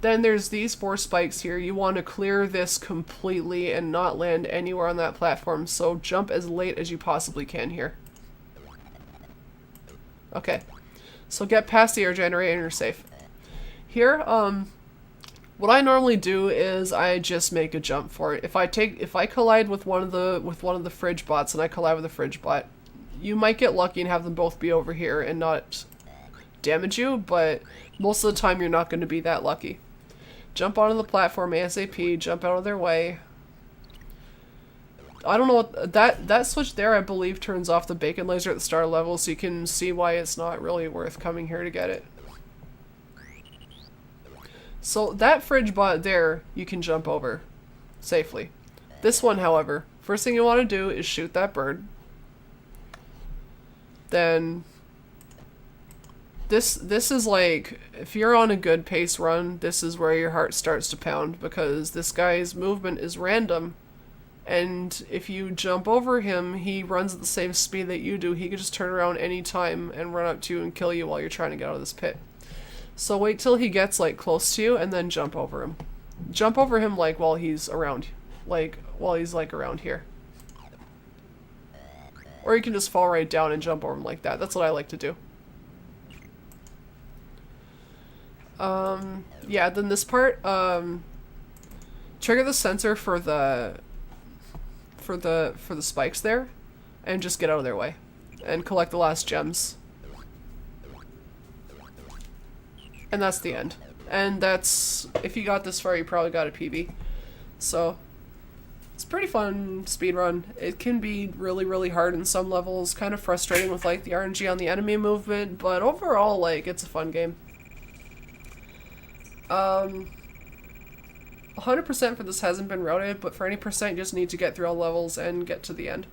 Then there's these 4 spikes here. You want to clear this completely and not land anywhere on that platform, so jump as late as you possibly can here. Okay, so get past the air generator and you're safe. Here, what I normally do is I just make a jump for it. If I collide with one of the fridge bots and I collide with a fridge bot, you might get lucky and have them both be over here and not damage you, but most of the time you're not going to be that lucky. Jump onto the platform ASAP, jump out of their way. I don't know what that switch there, I believe, turns off the bacon laser at the start level, so you can see why it's not really worth coming here to get it. So that fridge bot there, you can jump over safely. This one, however, first thing you want to do is shoot that bird. Then this is like, if you're on a good pace run, this is where your heart starts to pound, because this guy's movement is random, and if you jump over him, he runs at the same speed that you do. He could just turn around any time and run up to you and kill you while you're trying to get out of this pit. So wait till he gets like close to you and then jump over him. Jump over him like while he's around, around here. Or you can just fall right down and jump over him like that. That's what I like to do. Yeah, then this part, trigger the sensor for the spikes there, and just get out of their way, and collect the last gems. And that's the end. And that's, if you got this far, you probably got a PB. So, It's pretty fun speedrun. It can be really, really hard in some levels, kind of frustrating with like the RNG on the enemy movement, but overall, like, it's a fun game. 100% for this hasn't been routed, but for any percent you just need to get through all levels and get to the end.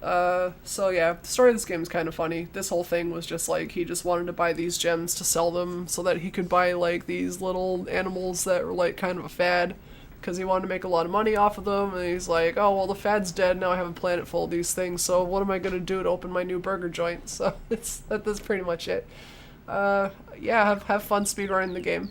So yeah, the story of this game is kind of funny. This whole thing was just like, he just wanted to buy these gems to sell them so that he could buy like these little animals that were like kind of a fad, because he wanted to make a lot of money off of them, and he's like, oh well, the fad's dead, now I have a planet full of these things, so what am I gonna do to open my new burger joint? So that's pretty much it. Yeah, have fun speedrunning the game.